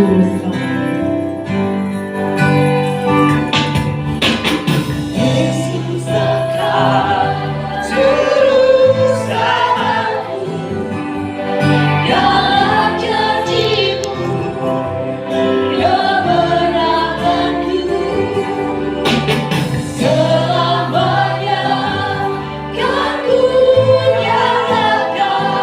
Juru Selamat. Yesus akan juru selamatku, dalam janji-Mu yang menangkanku selamanya, kan ku nyatakan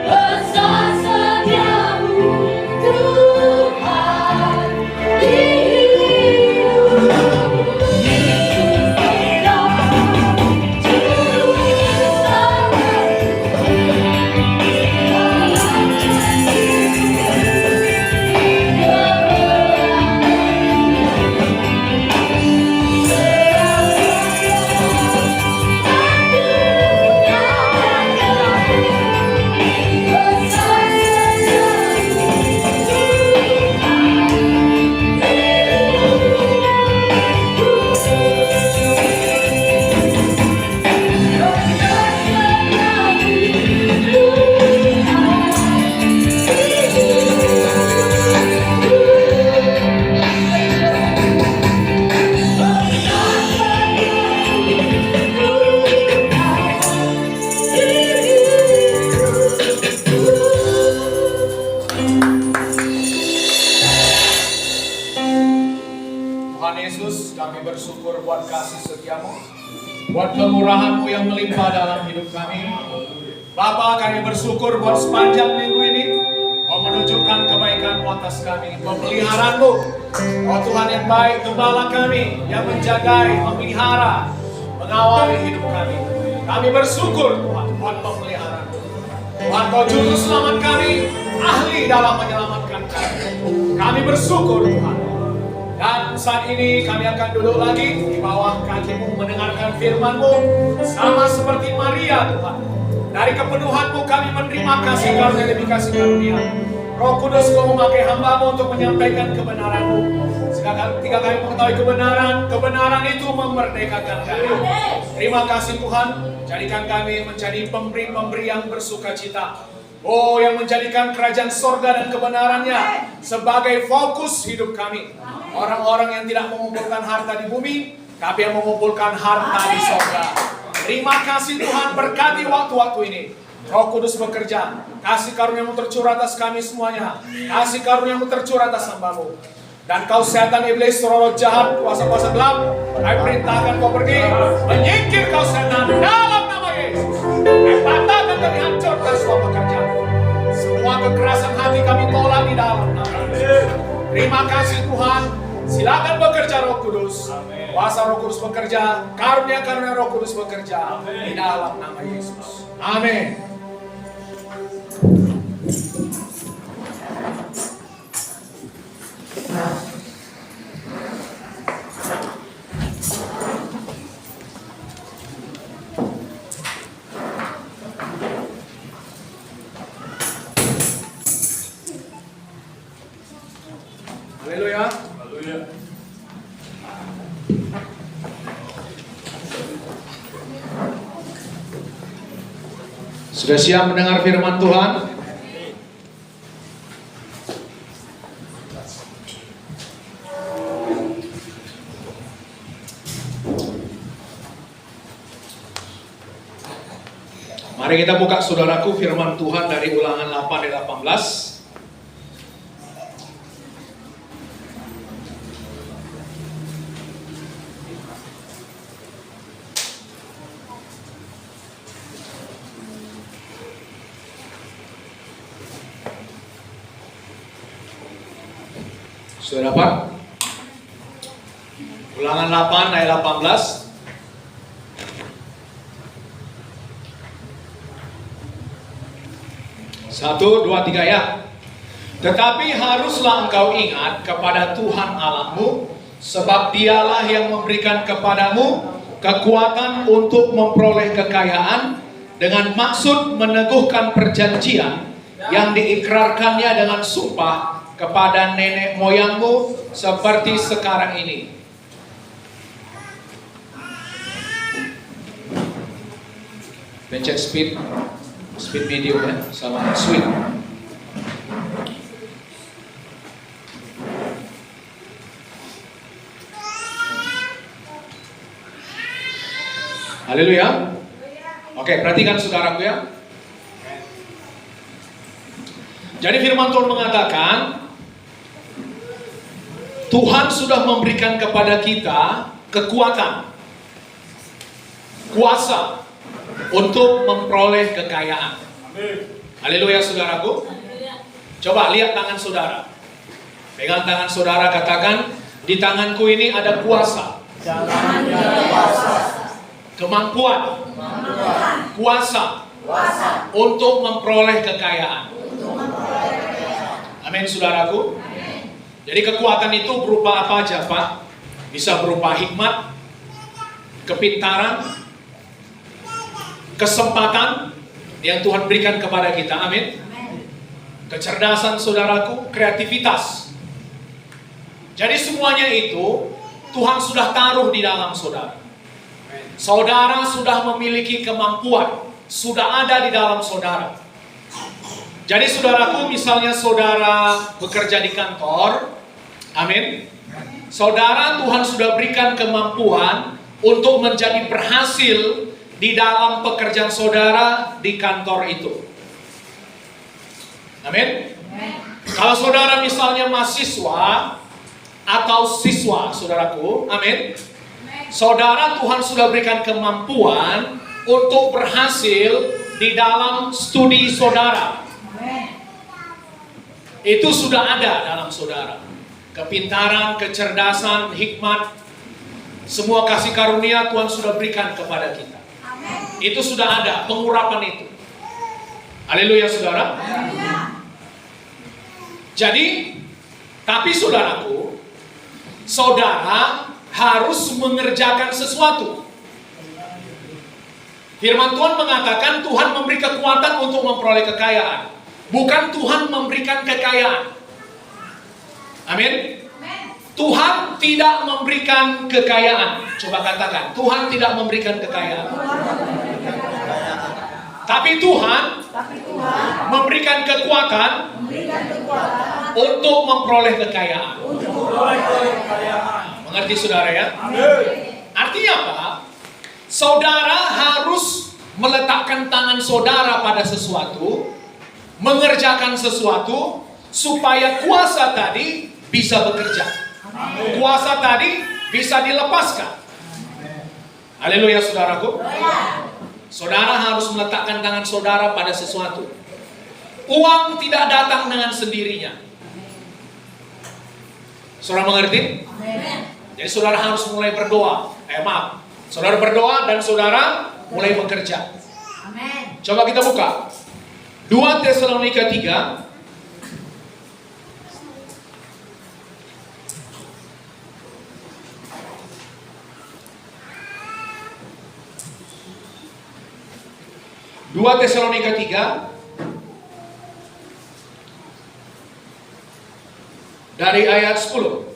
pesan setia-Mu Tuhan di hidupku. Tuhan Yesus, kami bersyukur buat kasih setia-Mu, buat kemurahan-Mu yang melimpah dalam hidup kami. Bapa, kami bersyukur buat sepanjang minggu ini Kau menunjukkan kebaikan-Mu atas kami, pemeliharaan-Mu. Oh Tuhan yang baik, gembala kami yang menjagai, memelihara, mengawali hidup kami. Kami bersyukur Tuhan buat pemeliharaan-Mu. Tuhan, Kau juru selamat kami, ahli dalam menyelamatkan kami. Kami bersyukur Tuhan. Dan saat ini kami akan duduk lagi di bawah kaki-Mu mendengarkan firman-Mu sama seperti Maria Tuhan. Dari kepenuhan-Mu kami menerima kasih karunia demi kasih karunia. Roh Kudus, Kau memakai hamba-Mu untuk menyampaikan kebenaran-Mu. Ketika kami mengetahui kebenaran itu memerdekakan kami. Terima kasih Tuhan, jadikan kami menjadi pemberi-pemberi yang bersukacita. Oh, yang menjadikan kerajaan sorga dan kebenarannya sebagai fokus hidup kami. Orang-orang yang tidak mengumpulkan harta di bumi, tapi yang mengumpulkan harta di sorga. Terima kasih Tuhan, berkati waktu-waktu ini. Roh Kudus bekerja, kasih karunia-Mu tercurah atas kami semuanya. Kasih karunia-Mu tercurah atas hamba-Mu. Dan Kau setan iblis, roh jahat, kuasa-kuasa gelap, kami perintahkan Kau pergi, menyingkir Kau setan dalam nama Yesus. Kami patahkan dan hancurkan semua pekerjaan. Semua kekerasan hati kami tolak di dalam nama Yesus. Terima kasih Tuhan. Silakan bekerja Roh Kudus. Kuasa Roh Kudus bekerja, karunia-karunia Roh Kudus bekerja di dalam nama Yesus. Amin. Haleluya. Haleluya. Sudah siap mendengar firman Tuhan? Mari kita buka saudaraku firman Tuhan dari Ulangan 8 ayat 18. Sudah dapat? Ulangan 8 ayat 18. Satu, dua, tiga ya. Tetapi haruslah engkau ingat kepada Tuhan Allahmu, sebab Dialah yang memberikan kepadamu kekuatan untuk memperoleh kekayaan dengan maksud meneguhkan perjanjian yang diikrarkannya dengan sumpah kepada nenek moyangmu seperti sekarang ini. Pencet speed medium ya, sama sweet. Haleluya. Oke, perhatikan saudaraku ya. Jadi firman Tuhan mengatakan, Tuhan sudah memberikan kepada kita kekuatan, kuasa untuk memperoleh kekayaan. Haleluya saudaraku. Coba lihat tangan saudara. Pegang tangan saudara, katakan, di tanganku ini ada kuasa. Kemampuan. Kuasa. Untuk memperoleh kekayaan. Amin saudaraku. Jadi kekuatan itu berupa apa aja Pak? Bisa berupa hikmat, kepintaran, kesempatan yang Tuhan berikan kepada kita. Amin. Kecerdasan saudaraku, kreativitas. Jadi semuanya itu Tuhan sudah taruh di dalam saudara. Saudara sudah memiliki kemampuan, sudah ada di dalam saudara. Jadi saudaraku, misalnya saudara bekerja di kantor, amin. Saudara, Tuhan sudah berikan kemampuan untuk menjadi berhasil di dalam pekerjaan saudara di kantor itu. Amin. Kalau saudara misalnya mahasiswa atau siswa, saudaraku, amin. Saudara, Tuhan sudah berikan kemampuan untuk berhasil di dalam studi saudara. Itu sudah ada dalam saudara. Kepintaran, kecerdasan, hikmat, semua kasih karunia Tuhan sudah berikan kepada kita. Itu sudah ada, pengurapan itu. Haleluya saudara. Jadi, tapi saudaraku, saudara harus mengerjakan sesuatu. Firman Tuhan mengatakan Tuhan memberi kekuatan untuk memperoleh kekayaan. Bukan Tuhan memberikan kekayaan. Amin. Tuhan tidak memberikan kekayaan. Coba katakan, Tuhan tidak memberikan kekayaan. Tapi Tuhan memberikan kekuatan untuk memperoleh kekayaan. Mengerti saudara ya? Artinya apa? Saudara harus meletakkan tangan saudara pada sesuatu, mengerjakan sesuatu, supaya kuasa tadi bisa bekerja. Kuasa tadi bisa dilepaskan. Haleluya saudaraku. Saudara harus meletakkan tangan saudara pada sesuatu. Uang tidak datang dengan sendirinya. Saudara mengerti? Jadi saudara harus mulai berdoa. Saudara berdoa dan saudara mulai bekerja. Coba kita buka 2 Tesalonika 3 2 Tesalonika 3 dari ayat 10.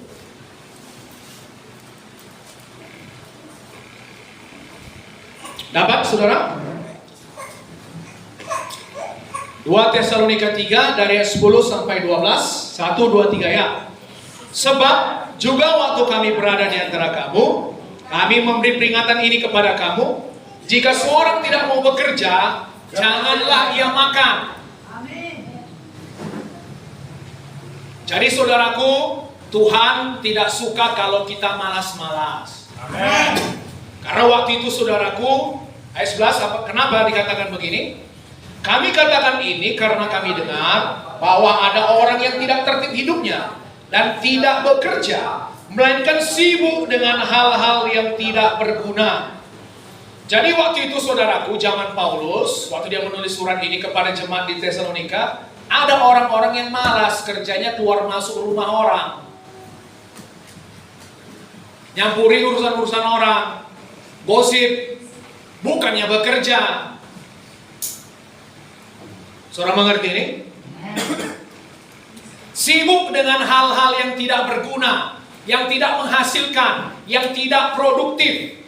Dapat saudara? 2 Tesalonika 3 dari ayat 10 sampai 12. 1, 2, 3 ya. Sebab juga waktu kami berada di antara kamu, kami memberi peringatan ini kepada kamu. Jika seorang tidak mau bekerja, janganlah ia makan. Jadi saudaraku, Tuhan tidak suka kalau kita malas-malas. Karena waktu itu saudaraku, ayat 11, kenapa dikatakan begini? Kami katakan ini karena kami dengar bahwa ada orang yang tidak tertib hidupnya dan tidak bekerja, melainkan sibuk dengan hal-hal yang tidak berguna. Jadi waktu itu saudaraku, zaman Paulus, waktu dia menulis surat ini kepada jemaat di Tesalonika, ada orang-orang yang malas kerjanya keluar masuk rumah orang, nyampuri urusan-urusan orang, gosip, bukannya bekerja. Saudara mengerti ini? Sibuk dengan hal-hal yang tidak berguna, yang tidak menghasilkan, yang tidak produktif.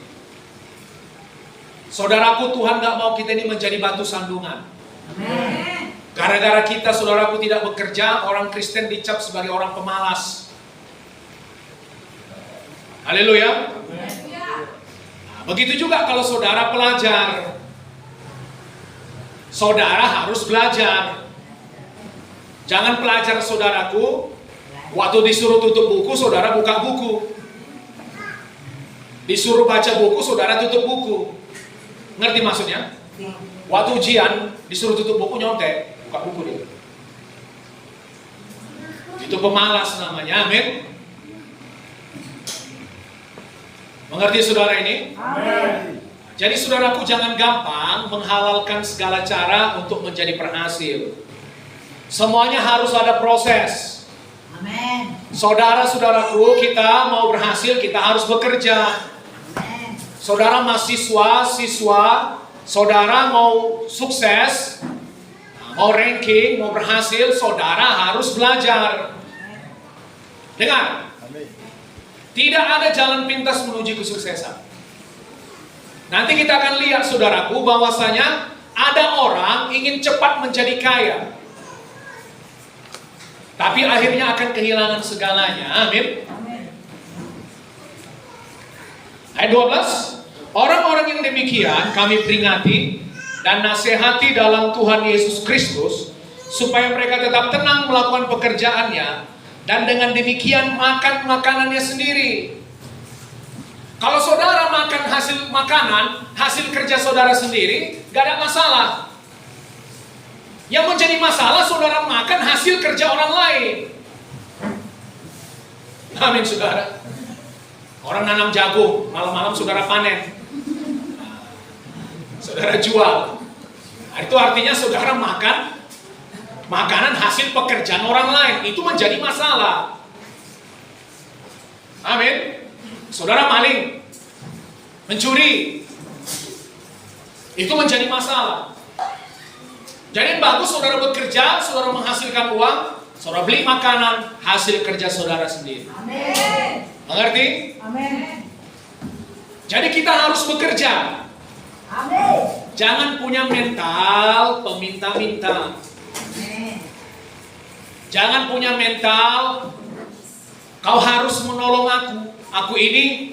Saudaraku, Tuhan gak mau kita ini menjadi batu sandungan. Gara-gara kita, saudaraku, tidak bekerja, orang Kristen dicap sebagai orang pemalas. Haleluya. Begitu juga kalau saudara pelajar. Saudara harus belajar. Jangan pelajar saudaraku, waktu disuruh tutup buku, saudara buka buku. Disuruh baca buku, saudara tutup buku. Ngerti maksudnya? Waktu ujian, disuruh tutup buku, nyontek, buka buku dia. Itu pemalas namanya, amin. Mengerti saudara ini? Amin. Jadi saudaraku jangan gampang menghalalkan segala cara untuk menjadi berhasil. Semuanya harus ada proses. Amin. Saudara-saudaraku, kita mau berhasil, kita harus bekerja. Amin. Saudara mahasiswa, siswa, saudara mau sukses, mau ranking, mau berhasil, saudara harus belajar. Dengar, tidak ada jalan pintas menuju kesuksesan. Nanti kita akan lihat saudaraku bahwasanya ada orang ingin cepat menjadi kaya, tapi akhirnya akan kehilangan segalanya. Amin. Ayat 12, orang-orang yang demikian kami peringati dan nasihati dalam Tuhan Yesus Kristus, supaya mereka tetap tenang melakukan pekerjaannya, dan dengan demikian makan makanannya sendiri. Kalau saudara makan hasil makanan, hasil kerja saudara sendiri, gak ada masalah. Yang menjadi masalah saudara makan hasil kerja orang lain. Amin saudara. Orang nanam jagung, malam-malam saudara panen. Saudara jual. Itu artinya saudara makan makanan hasil pekerjaan orang lain. Itu menjadi masalah. Amin. Saudara maling, mencuri, itu menjadi masalah. Jadi bagus saudara bekerja, saudara menghasilkan uang, saudara beli makanan, hasil kerja saudara sendiri. Amin. Mengerti? Amin. Jadi kita harus bekerja. Amin. Jangan punya mental peminta-minta. Amin. Jangan punya mental kau harus menolong aku. Aku ini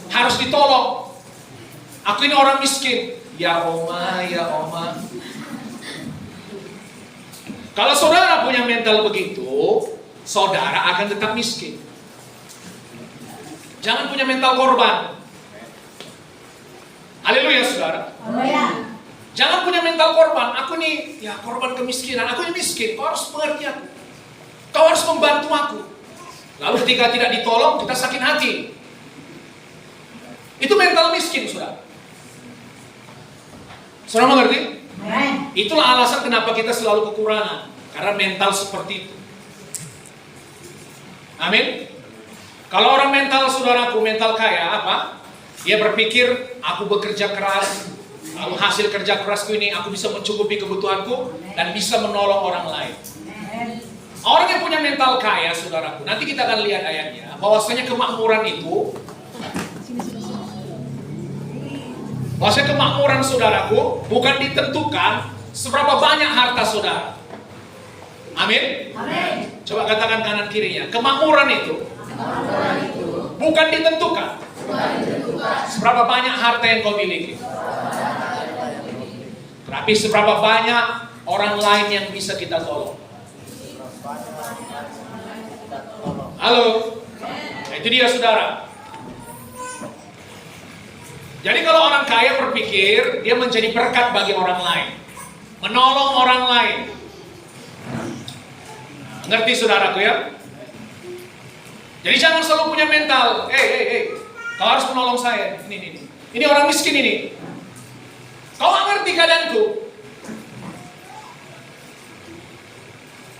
harus ditolong. Aku ini orang miskin. Ya Oma, ya Oma. Kalau saudara punya mental begitu, saudara akan tetap miskin. Jangan punya mental korban. Haleluya saudara. Amin. Jangan punya mental korban. Aku nih ya korban kemiskinan. Aku ini miskin. Kau harus mengerti aku. Kau harus membantu aku. Lalu ketika tidak ditolong, kita sakit hati. Itu mental miskin, saudara. Saudara mengerti? Amin. Itulah alasan kenapa kita selalu kekurangan. Karena mental seperti itu. Amin. Kalau orang mental, saudaraku, mental kaya, apa? Dia berpikir, aku bekerja keras, lalu hasil kerja kerasku ini, aku bisa mencukupi kebutuhanku, dan bisa menolong orang lain. Amin. Orang yang punya mental kaya, saudaraku, nanti kita akan lihat ayatnya, bahwasanya kemakmuran itu, saudaraku, bukan ditentukan seberapa banyak harta saudara. Amin. Amin. Coba katakan kanan kirinya, kemakmuran itu bukan ditentukan seberapa banyak harta yang kau miliki, tapi seberapa banyak orang lain yang bisa kita tolong. Halo, nah, itu dia saudara. Jadi kalau orang kaya berpikir dia menjadi berkat bagi orang lain, menolong orang lain. Ngerti saudaraku ya? Jadi jangan selalu punya mental, kau harus menolong saya. Ini orang miskin ini. Kau gak ngerti keadaanku.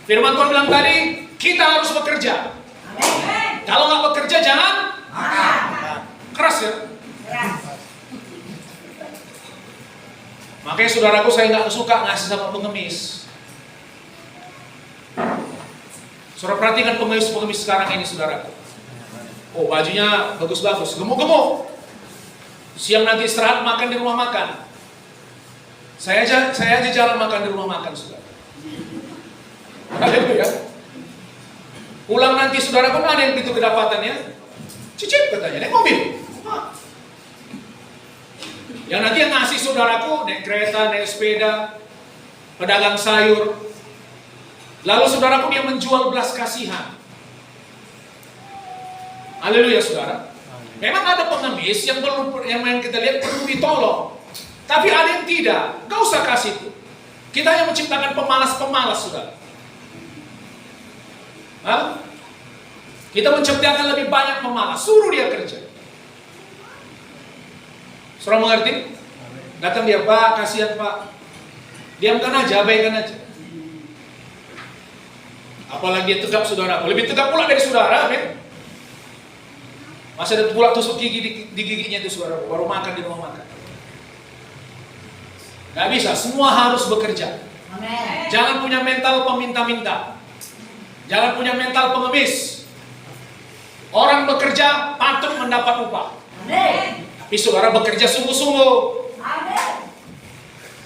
Firman Tuhan bilang tadi, kita harus bekerja. Amin. Kalau nggak bekerja jangan keras ya. Makanya saudaraku, saya nggak suka ngasih sama pengemis. Saudara perhatikan pengemis sekarang ini saudaraku. Oh bajunya bagus-bagus, gemuk-gemuk. Siang nanti istirahat makan di rumah makan. Saya aja jarang makan di rumah makan saudara. Haleluya. Pulang nanti saudara pun ada yang begitu kedapatannya, cicip katanya, naik mobil. Yang nanti yang ngasih saudaraku naik kereta, naik sepeda, pedagang sayur. Lalu saudaraku dia menjual belas kasihan. Haleluya saudara. Memang ada pengemis yang kita lihat perlu ditolong. Tapi ada yang tidak. Gak usah kasih itu. Kita yang menciptakan pemalas-pemalas saudara. Hah? Kita menciptakan lebih banyak pemalas. Suruh dia kerja. Saudara mengerti? Datang dia, Pak, kasihan Pak. Diamkan aja, abaikan aja. Apalagi dia tegap saudara. Lebih tegap pula dari saudara, amin. Masih ada pula tusuk gigi di giginya itu saudara. Baru makan di rumah makan. Gak bisa, semua harus bekerja. Amin. Jangan punya mental peminta-minta. Jangan punya mental pengemis. Orang bekerja patut mendapat upah. Amin. Tapi saudara bekerja sungguh-sungguh. Amin.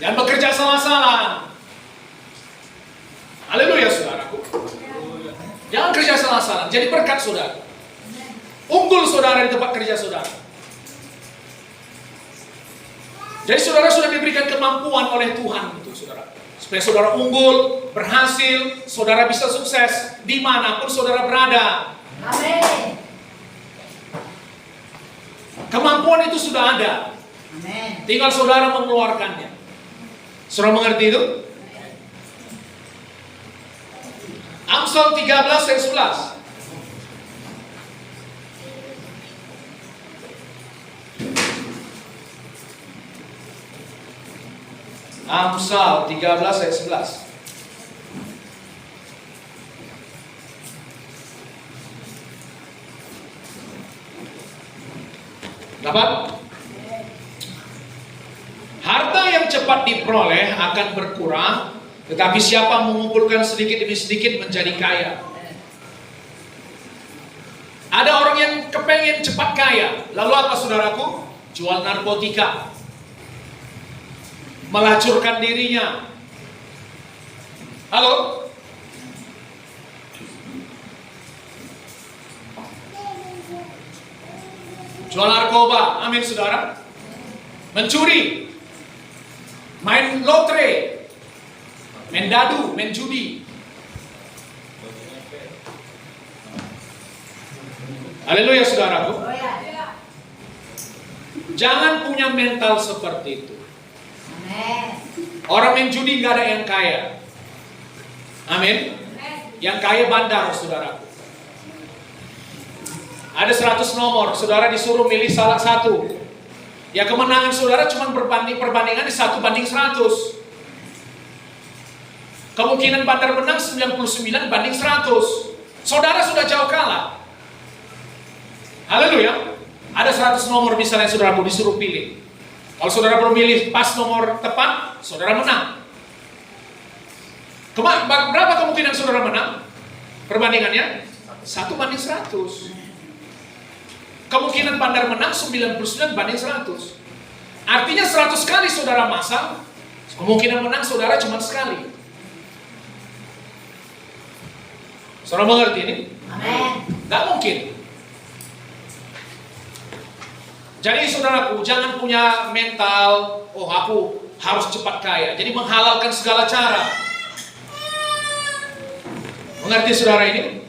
Jangan bekerja salah-salah. Haleluya saudaraku. Jangan kerja salah-salah. Jadi berkat saudara. Unggul saudara di tempat kerja saudara. Jadi saudara sudah diberikan kemampuan oleh Tuhan itu saudara. Supaya saudara unggul, berhasil, saudara bisa sukses dimanapun saudara berada. Amin. Kemampuan itu sudah ada. Amin. Tinggal saudara mengeluarkannya. Saudara mengerti itu? Amsal 13 ayat 11. Amsal 13 ayat 11. Dapat? Harta yang cepat diperoleh akan berkurang, tetapi siapa mengumpulkan sedikit demi sedikit menjadi kaya. Ada orang yang kepengen cepat kaya, lalu apa saudaraku? Jual narkotika, melacurkan dirinya. Halo? Jual narkoba, amin saudara. Mencuri, main lotre, main dadu, main judi. Haleluya saudaraku. Oh ya. Jangan punya mental seperti itu. Amin. Orang main judi nggak ada yang kaya. Amin. Yang kaya bandar saudaraku. Ada 100 nomor, saudara disuruh milih salah satu. Ya kemenangan saudara cuma perbandingan di 1 banding 100. Kemungkinan bandar menang 99 banding 100. Saudara sudah jauh kalah. Haleluya. Ada 100 nomor misalnya saudara disuruh pilih. Kalau saudara memilih pas nomor tepat, saudara menang. Berapa kemungkinan saudara menang? Perbandingannya 1 banding 100. Kemungkinan bandar menang 99 banding 100. Artinya 100 kali saudara masang, kemungkinan menang saudara cuma sekali. Saudara mengerti ini? Amin. Gak mungkin. Jadi saudaraku, jangan punya mental, oh aku harus cepat kaya. Jadi menghalalkan segala cara. Mengerti saudara ini?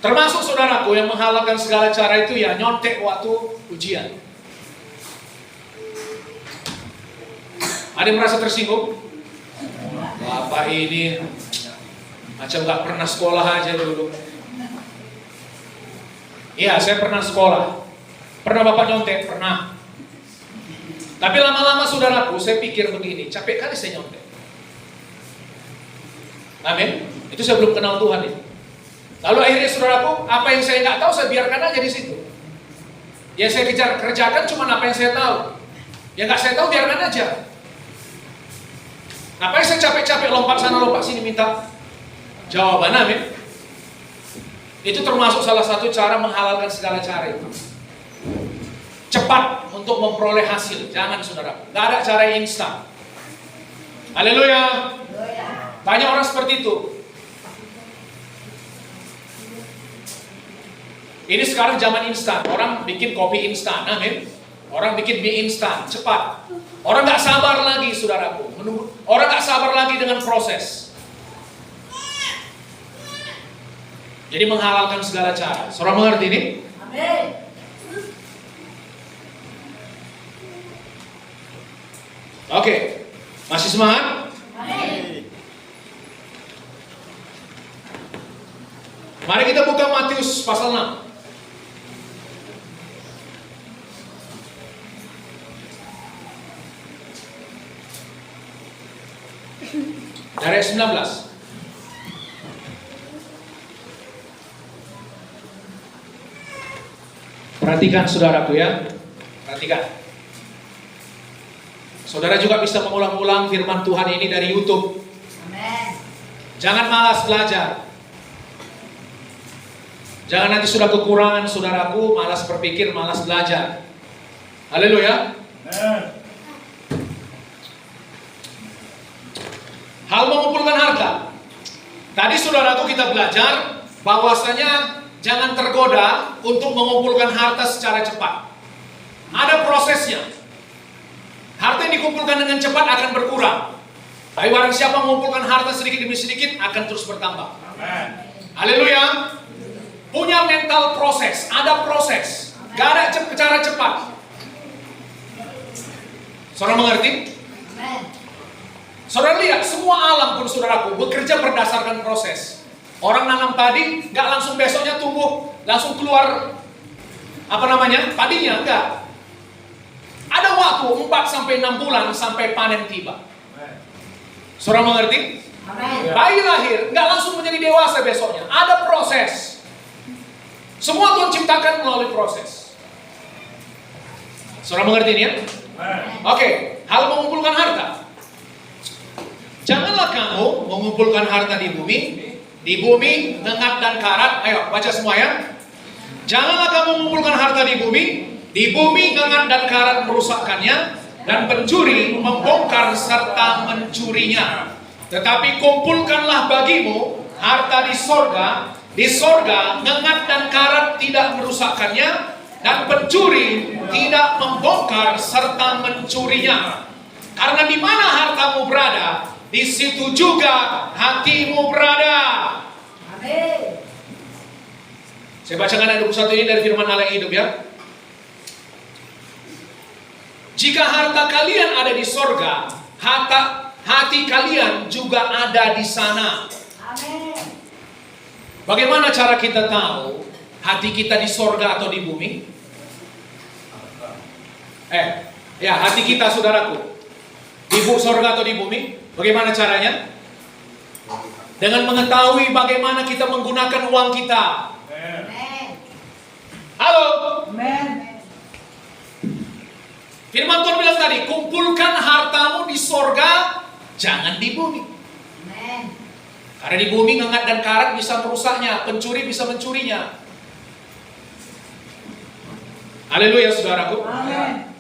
Termasuk saudaraku yang menghalalkan segala cara itu ya nyontek waktu ujian. Ada yang merasa tersinggung? Bapak ini macam gak pernah sekolah aja dulu. Iya, saya pernah sekolah. Pernah Bapak nyontek? Pernah. Tapi lama-lama saudaraku, saya pikir begini, capek kali saya nyontek. Amin. Itu saya belum kenal Tuhan ini. Lalu akhirnya saudaraku, apa yang saya nggak tahu saya biarkan aja di situ. Yang saya kerjakan cuma apa yang saya tahu. Yang nggak saya tahu biarkan aja. Ngapain saya capek-capek lompat sana lompat sini minta jawaban, amin. Itu termasuk salah satu cara menghalalkan segala cara itu. Cepat untuk memperoleh hasil, jangan saudara. Nggak ada cara yang instan. Haleluya. Banyak orang seperti itu. Ini sekarang zaman instan. Orang bikin kopi instan, amin. Orang bikin mie instan, cepat. Orang nggak sabar lagi, saudaraku. Orang nggak sabar lagi dengan proses. Jadi menghalalkan segala cara. Saudara mengerti ini? Amin. Oke, masih semangat? Amin. Mari kita buka Matius pasal 6. Dari ayat 19. Perhatikan saudaraku ya. Perhatikan. Saudara juga bisa mengulang-ulang firman Tuhan ini dari YouTube. Amin. Jangan malas belajar. Jangan nanti sudah kekurangan saudaraku, malas berpikir, malas belajar. Haleluya. Hal mengumpulkan harta. Tadi saudaraku kita belajar bahwasanya jangan tergoda untuk mengumpulkan harta secara cepat. Ada prosesnya. Harta yang dikumpulkan dengan cepat akan berkurang. Tapi barang siapa mengumpulkan harta sedikit demi sedikit akan terus bertambah. Amin. Haleluya. Punya mental proses, ada proses. Gak ada cara cepat. Saudara mengerti? Amin. Saudara lihat, semua alam pun saudaraku bekerja berdasarkan proses. Orang nanam padi, nggak langsung besoknya tumbuh, langsung keluar padinya, enggak. Ada waktu 4-6 bulan sampai panen tiba. Saudara mengerti? Amin. Bayi lahir, nggak langsung menjadi dewasa besoknya. Ada proses. Semua Tuhan ciptakan melalui proses. Saudara mengerti ini ya? Oke, hal mengumpulkan harta. Janganlah kamu mengumpulkan harta di bumi nengat dan karat. Ayo baca semua ya. Janganlah kamu mengumpulkan harta di bumi nengat dan karat merusakkannya, dan pencuri membongkar serta mencurinya. Tetapi kumpulkanlah bagimu harta di sorga nengat dan karat tidak merusakkannya, dan pencuri tidak membongkar serta mencurinya. Karena di mana hartamu berada, di situ juga hatimu berada. Amin. Saya bacakan ayat 21 ini dari firman Allah yang hidup ya. Jika harta kalian ada di sorga, hati kalian juga ada di sana. Amin. Bagaimana cara kita tahu hati kita di sorga atau di bumi? Hati kita saudaraku di sorga atau di bumi? Bagaimana caranya? Dengan mengetahui bagaimana kita menggunakan uang kita. Amin. Halo? Amin. Firman Tuhan bilang tadi, kumpulkan hartamu di sorga, jangan di bumi. Amin. Karena di bumi ngengat dan karat bisa merusaknya, pencuri bisa mencurinya. Haleluya saudaraku. Amin.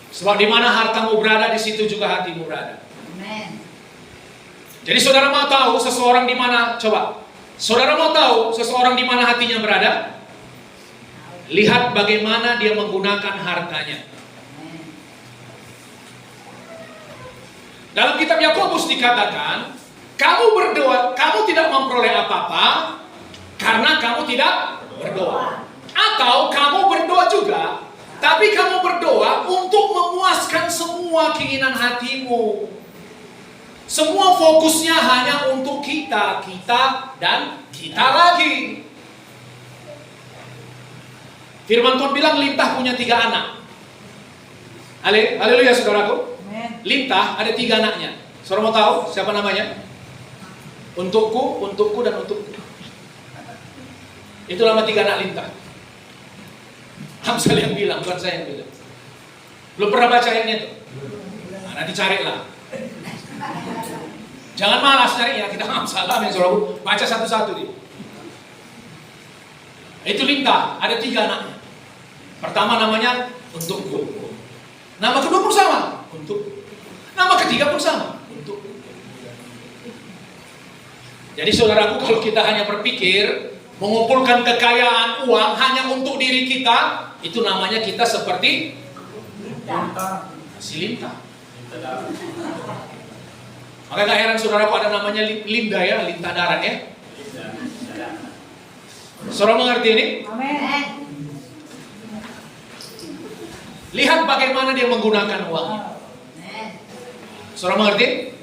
Sebab di mana hartamu berada, di situ juga hatimu berada. Amin. Jadi saudara mau tahu seseorang di mana? Coba. Saudara mau tahu seseorang di mana hatinya berada? Lihat bagaimana dia menggunakan hartanya. Dalam kitab Yakobus dikatakan, kamu berdoa, kamu tidak memperoleh apa-apa karena kamu tidak berdoa. Atau kamu berdoa juga, tapi kamu berdoa untuk memuaskan semua keinginan hatimu. Semua fokusnya hanya untuk kita, dan kita lagi. Firman Tuhan bilang Lintah punya 3 anak. Haleluya saudaraku. Lintah ada 3 anaknya. Saudara mau tahu siapa namanya? Untukku, dan untukku. Itu nama 3 anak Lintah. Hamzah yang bilang, bukan saya yang bilang. Belum pernah baca ayatnya itu? Nah, nanti carilah. Jangan malas carinya, kita salah yang saudara. Baca satu-satu dia. Itu Lintah, ada 3 anaknya. Pertama namanya untukku. Nama kedua pun sama, untuk. Nama ketiga pun sama, untuk. Jadi saudaraku, kalau kita hanya berpikir mengumpulkan kekayaan uang hanya untuk diri kita, itu namanya kita seperti si lintah. Maka gak heran saudaraku ada namanya Linda ya, lintah darat ya. Saudara mengerti ini? Amin. Lihat bagaimana dia menggunakan uangnya. Saudara mengerti?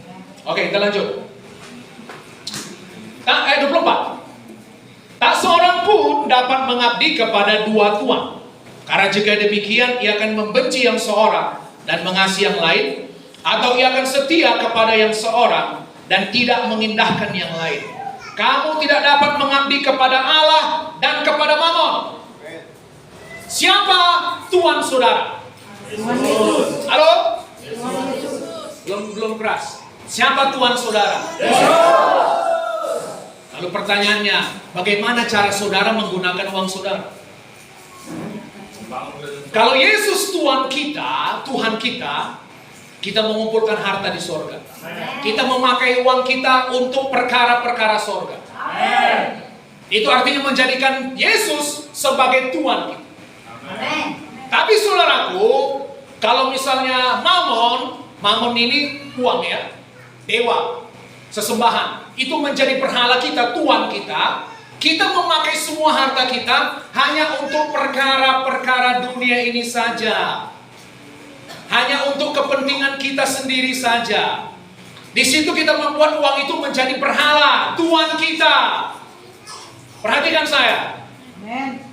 Oke, kita lanjut. Ayat 24. Tak seorang pun dapat mengabdi kepada dua tuan. Karena jika demikian, ia akan membenci yang seorang dan mengasihi yang lain, atau ia akan setia kepada yang seorang dan tidak mengindahkan yang lain. Kamu tidak dapat mengabdi kepada Allah dan kepada Mammon. Siapa tuan saudara? Halo? Belum keras. Siapa tuan saudara? Lalu pertanyaannya, bagaimana cara saudara menggunakan uang saudara? Kalau Yesus Tuhan kita, kita mengumpulkan harta di sorga. Kita memakai uang kita untuk perkara-perkara sorga. Itu artinya menjadikan Yesus sebagai Tuhan kita. Tapi saudaraku, kalau misalnya Mammon ini uang ya, dewa, sesembahan, itu menjadi berhala kita, tuan kita. Kita memakai semua harta kita hanya untuk perkara-perkara dunia ini saja. Hanya untuk kepentingan kita sendiri saja. Di situ kita membuat uang itu menjadi berhala, tuan kita. Perhatikan saya. Amin.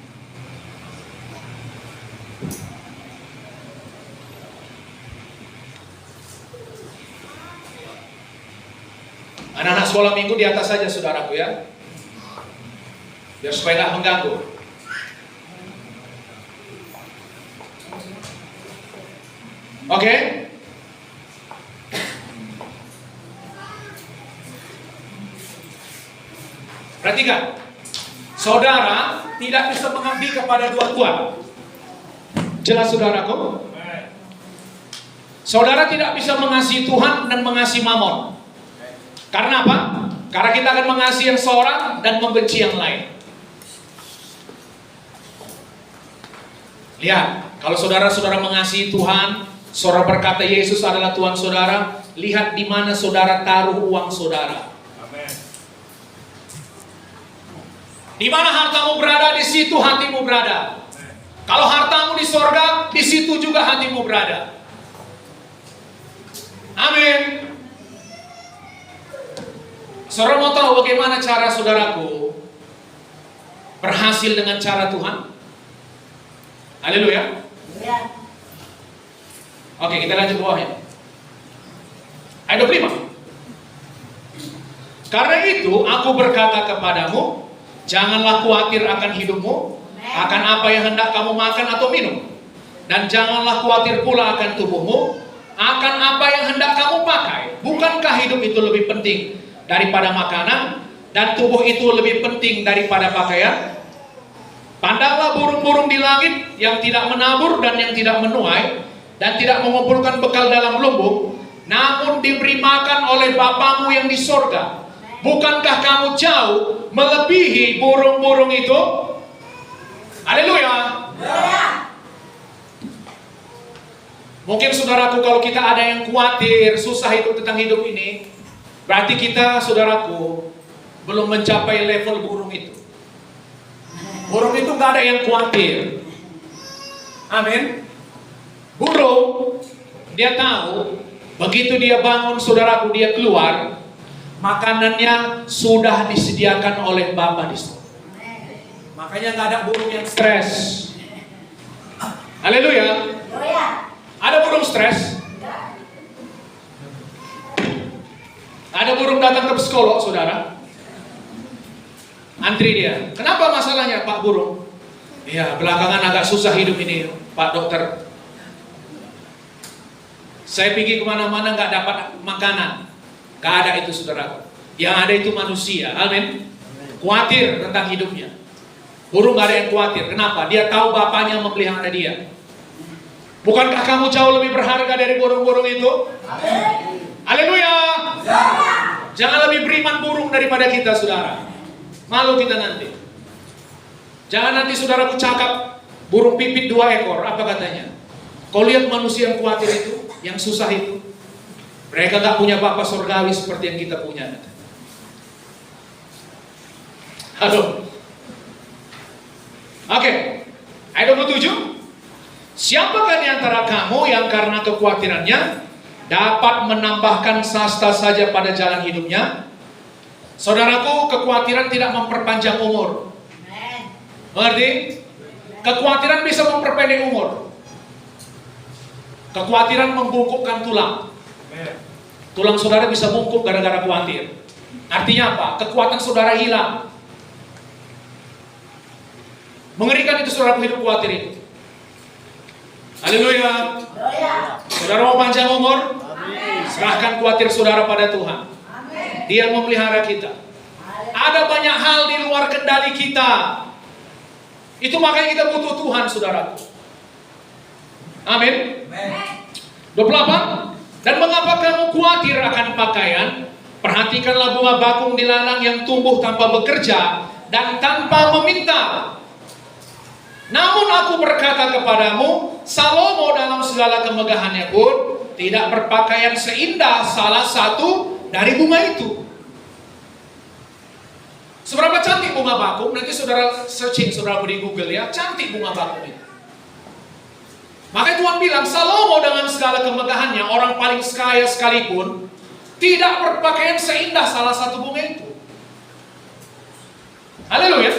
Anak-anak sekolah minggu di atas saja saudaraku ya. Biar supaya nggak mengganggu. Oke? Perhatikan. Saudara tidak bisa mengabdi kepada dua tuan. Jelas saudaraku? Saudara tidak bisa mengasihi Tuhan dan mengasihi Mammon. Karena apa? Karena kita akan mengasihi yang seorang dan membenci yang lain. Lihat, kalau saudara-saudara mengasihi Tuhan, saudara berkata Yesus adalah Tuhan saudara, lihat di mana saudara taruh uang saudara. Di mana hartamu berada, di situ hatimu berada. Kalau hartamu di sorga, di situ juga hatimu berada. Amin. Saudara mau tahu bagaimana cara saudaraku berhasil dengan cara Tuhan? Haleluya. Oke, kita lanjut ke bawahnya. Ayat 25. Karena itu aku berkata kepadamu, janganlah khawatir akan hidupmu, akan apa yang hendak kamu makan atau minum. Dan janganlah khawatir pula akan tubuhmu, akan apa yang hendak kamu pakai. Bukankah hidup itu lebih penting daripada makanan, dan tubuh itu lebih penting daripada pakaian? Pandanglah burung-burung di langit yang tidak menabur dan yang tidak menuai dan tidak mengumpulkan bekal dalam lumbung, namun diberi makan oleh Bapamu yang di sorga. Bukankah kamu jauh melebihi burung-burung itu? Haleluya. Mungkin saudaraku, kalau kita ada yang khawatir, susah hidup tentang hidup ini, berarti kita, saudaraku, belum mencapai level burung itu. Burung itu gak ada yang khawatir. Amin. Burung, dia tahu, begitu dia bangun, saudaraku, dia keluar, makanannya sudah disediakan oleh Bapa di surga. Makanya gak ada burung yang stres. Haleluya. Ada burung stres? Ada burung datang ke psikolog, saudara. Antri dia. Kenapa masalahnya, Pak Burung? Ya, belakangan agak susah hidup ini, Pak Dokter. Saya pergi kemana-mana nggak dapat makanan. Nggak ada itu, saudara. Yang ada itu manusia. Amin. Khawatir tentang hidupnya. Burung nggak ada yang khawatir. Kenapa? Dia tahu bapaknya memelihara dia. Bukankah kamu jauh lebih berharga dari burung-burung itu? Haleluya. Jangan lebih beriman burung daripada kita, saudara. Malu kita nanti. Jangan nanti saudaraku cakap burung pipit 2 ekor. Apa katanya? Kau lihat manusia yang khawatir itu, yang susah itu. Mereka gak punya Bapa surgawi seperti yang kita punya. Halo. Oke. Ayat 27. Siapakah di antara kamu yang karena kekhawatirannya dapat menambahkan sasta saja pada jalan hidupnya? Saudaraku, kekhawatiran tidak memperpanjang umur. Mengerti? Kekhawatiran bisa memperpendek umur. Kekhawatiran membungkukkan tulang. Tulang saudara bisa bungkuk gara-gara khawatir. Artinya apa? Kekuatan saudara hilang. Mengerikan itu saudara hidup khawatir itu. Haleluya. Saudara mau panjang umur? Serahkan khawatir saudara pada Tuhan. Dia memelihara kita. Ada banyak hal di luar kendali kita. Itu makanya kita butuh Tuhan, saudara. Amin. 28. Dan mengapa kamu khawatir akan pakaian? Perhatikanlah bunga bakung di ladang yang tumbuh tanpa bekerja dan tanpa meminta. Namun aku berkata kepadamu, Salomo dalam segala kemegahannya pun tidak berpakaian seindah salah satu dari bunga itu. Seberapa cantik bunga bakung? Nanti saudara searching, saudara di Google ya, cantik bunga bakung itu. Makanya Tuhan bilang, Salomo dengan segala kemegahannya, orang paling kaya sekalipun, tidak berpakaian seindah salah satu bunga itu. Haleluya.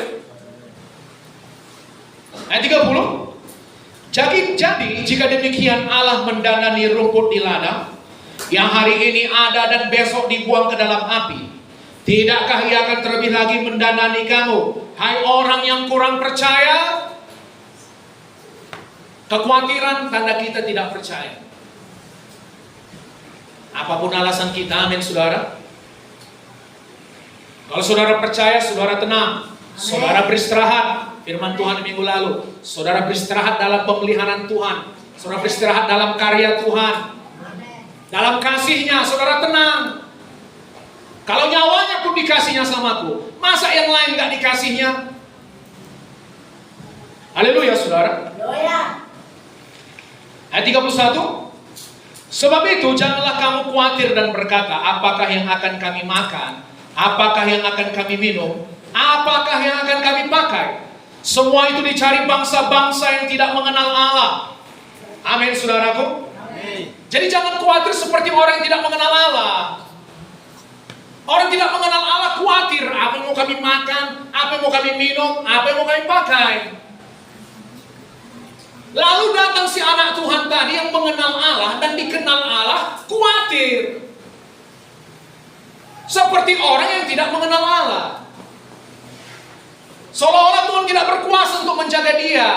Ayat 30. Jadi jika demikian Allah mendandani rumput di ladang, yang hari ini ada dan besok dibuang ke dalam api, tidakkah Ia akan terlebih lagi mendandani kamu, hai orang yang kurang percaya? Kekhawatiran tanda kita tidak percaya. Apapun alasan kita, amin saudara. Kalau saudara percaya, saudara tenang, saudara beristirahat. Firman Tuhan minggu lalu, saudara beristirahat dalam pemeliharaan Tuhan, saudara beristirahat dalam karya Tuhan, dalam kasih-Nya, saudara tenang. Kalau nyawanya pun dikasihnya samaku, masa yang lain gak dikasihnya? Haleluya saudara. Ayat 31. Sebab itu janganlah kamu khawatir dan berkata, apakah yang akan kami makan, apakah yang akan kami minum, apakah yang akan kami pakai? Semua itu dicari bangsa-bangsa yang tidak mengenal Allah. Amin saudaraku. Amin. Jadi jangan khawatir seperti orang yang tidak mengenal Allah. Orang tidak mengenal Allah khawatir, apa yang mau kami makan, apa yang mau kami minum, apa yang mau kami pakai. Lalu datang si anak Tuhan tadi yang mengenal Allah dan dikenal Allah, khawatir. Seperti orang yang tidak mengenal Allah. Seolah-olah Tuhan tidak berkuasa untuk menjaga dia.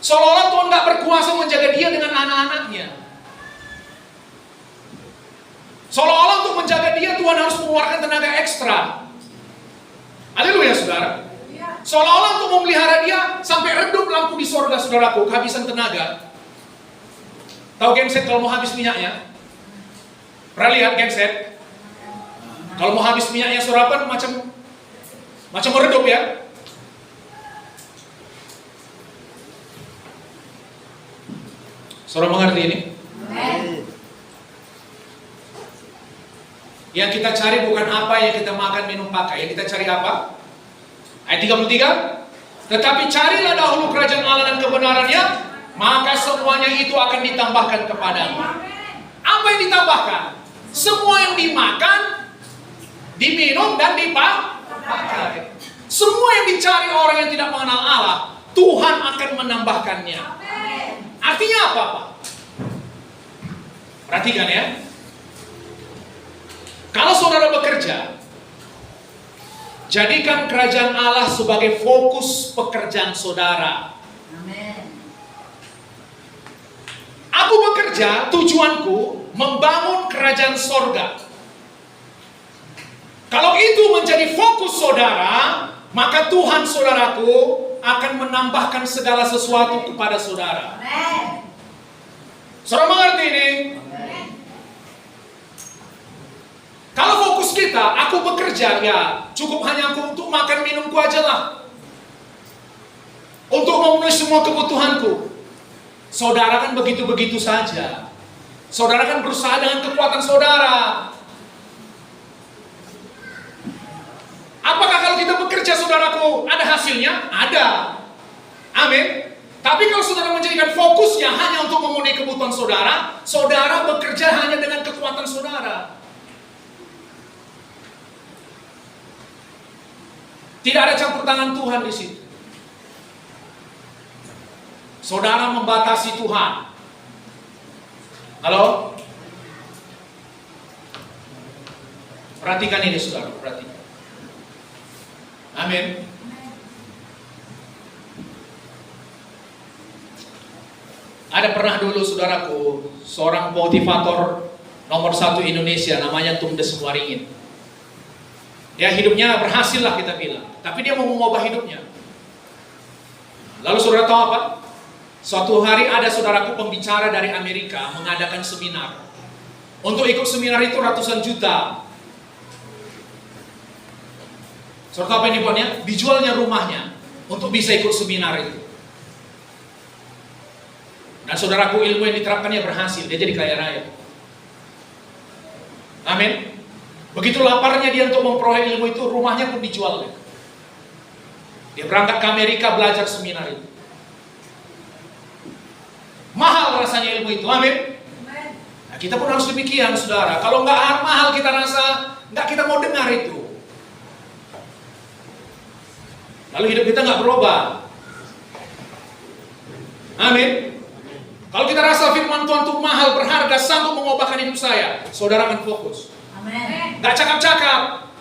Seolah-olah Tuhan tidak berkuasa menjaga dia dengan anak-anaknya. Seolah-olah untuk menjaga dia Tuhan harus mengeluarkan tenaga ekstra. Haleluya saudara. Seolah-olah untuk memelihara dia sampai redup lampu di sorga saudaraku, kehabisan tenaga. Tahu genset kalau mau habis minyaknya? Pernah lihat genset? Kalau mau habis minyaknya saudara macam meredup ya. Saudara mengerti ini? Yang kita cari bukan apa yang kita makan, minum, pakai. Yang kita cari apa? Ayat 33. Tetapi carilah dahulu kerajaan Allah dan kebenarannya, maka semuanya itu akan ditambahkan kepadamu. Apa yang ditambahkan? Semua yang dimakan, diminum, dan dipakai. Semua yang dicari orang yang tidak mengenal Allah, Tuhan akan menambahkannya. Artinya apa Pak? Perhatikan ya. Kalau saudara bekerja, jadikan kerajaan Allah sebagai fokus pekerjaan saudara. Amin. Aku bekerja, tujuanku membangun kerajaan sorga. Kalau itu menjadi fokus saudara, maka Tuhan saudaraku akan menambahkan segala sesuatu kepada saudara. Amin. Saudara mengerti ini? Kalau fokus kita Aku bekerja, ya cukup hanya aku untuk makan minumku aja lah. Untuk memenuhi semua kebutuhanku. Saudara kan begitu-begitu saja. Saudara kan berusaha dengan kekuatan saudara. Apakah kalau kita bekerja, saudaraku, ada hasilnya? Ada. Amin. Tapi kalau saudara menjadikan fokusnya hanya untuk memenuhi kebutuhan saudara, saudara bekerja hanya dengan kekuatan saudara. Tidak ada campur tangan Tuhan di situ. Saudara membatasi Tuhan. Halo? Perhatikan ini, saudara, perhatikan. Amin. Ada pernah dulu, saudaraku, seorang motivator nomor 1 Indonesia, namanya Tum Des Muaringin. Dia hidupnya berhasil lah kita bilang, tapi dia mau mengubah hidupnya. Lalu saudara tahu apa? Suatu hari ada saudaraku pembicara dari Amerika mengadakan seminar. Untuk ikut seminar itu ratusan juta. Saudara tahu apa yang dibuatnya? Dijualnya rumahnya untuk bisa ikut seminar itu. Dan saudaraku, ilmu yang diterapkannya berhasil, dia jadi kaya raya. Amin. Begitu laparnya dia untuk memperoleh ilmu itu, rumahnya pun dijual. Dia berangkat ke Amerika belajar seminar itu. Mahal rasanya ilmu itu, amin. Nah, kita pun harus demikian, saudara. Kalau nggak mahal kita rasa, nggak kita mau dengar itu. Lalu hidup kita nggak berubah. Amin. Kalau kita rasa firman Tuhan itu mahal, berharga, sanggup mengubahkan hidup saya, saudara akan fokus. Amin. Nggak cakap-cakap.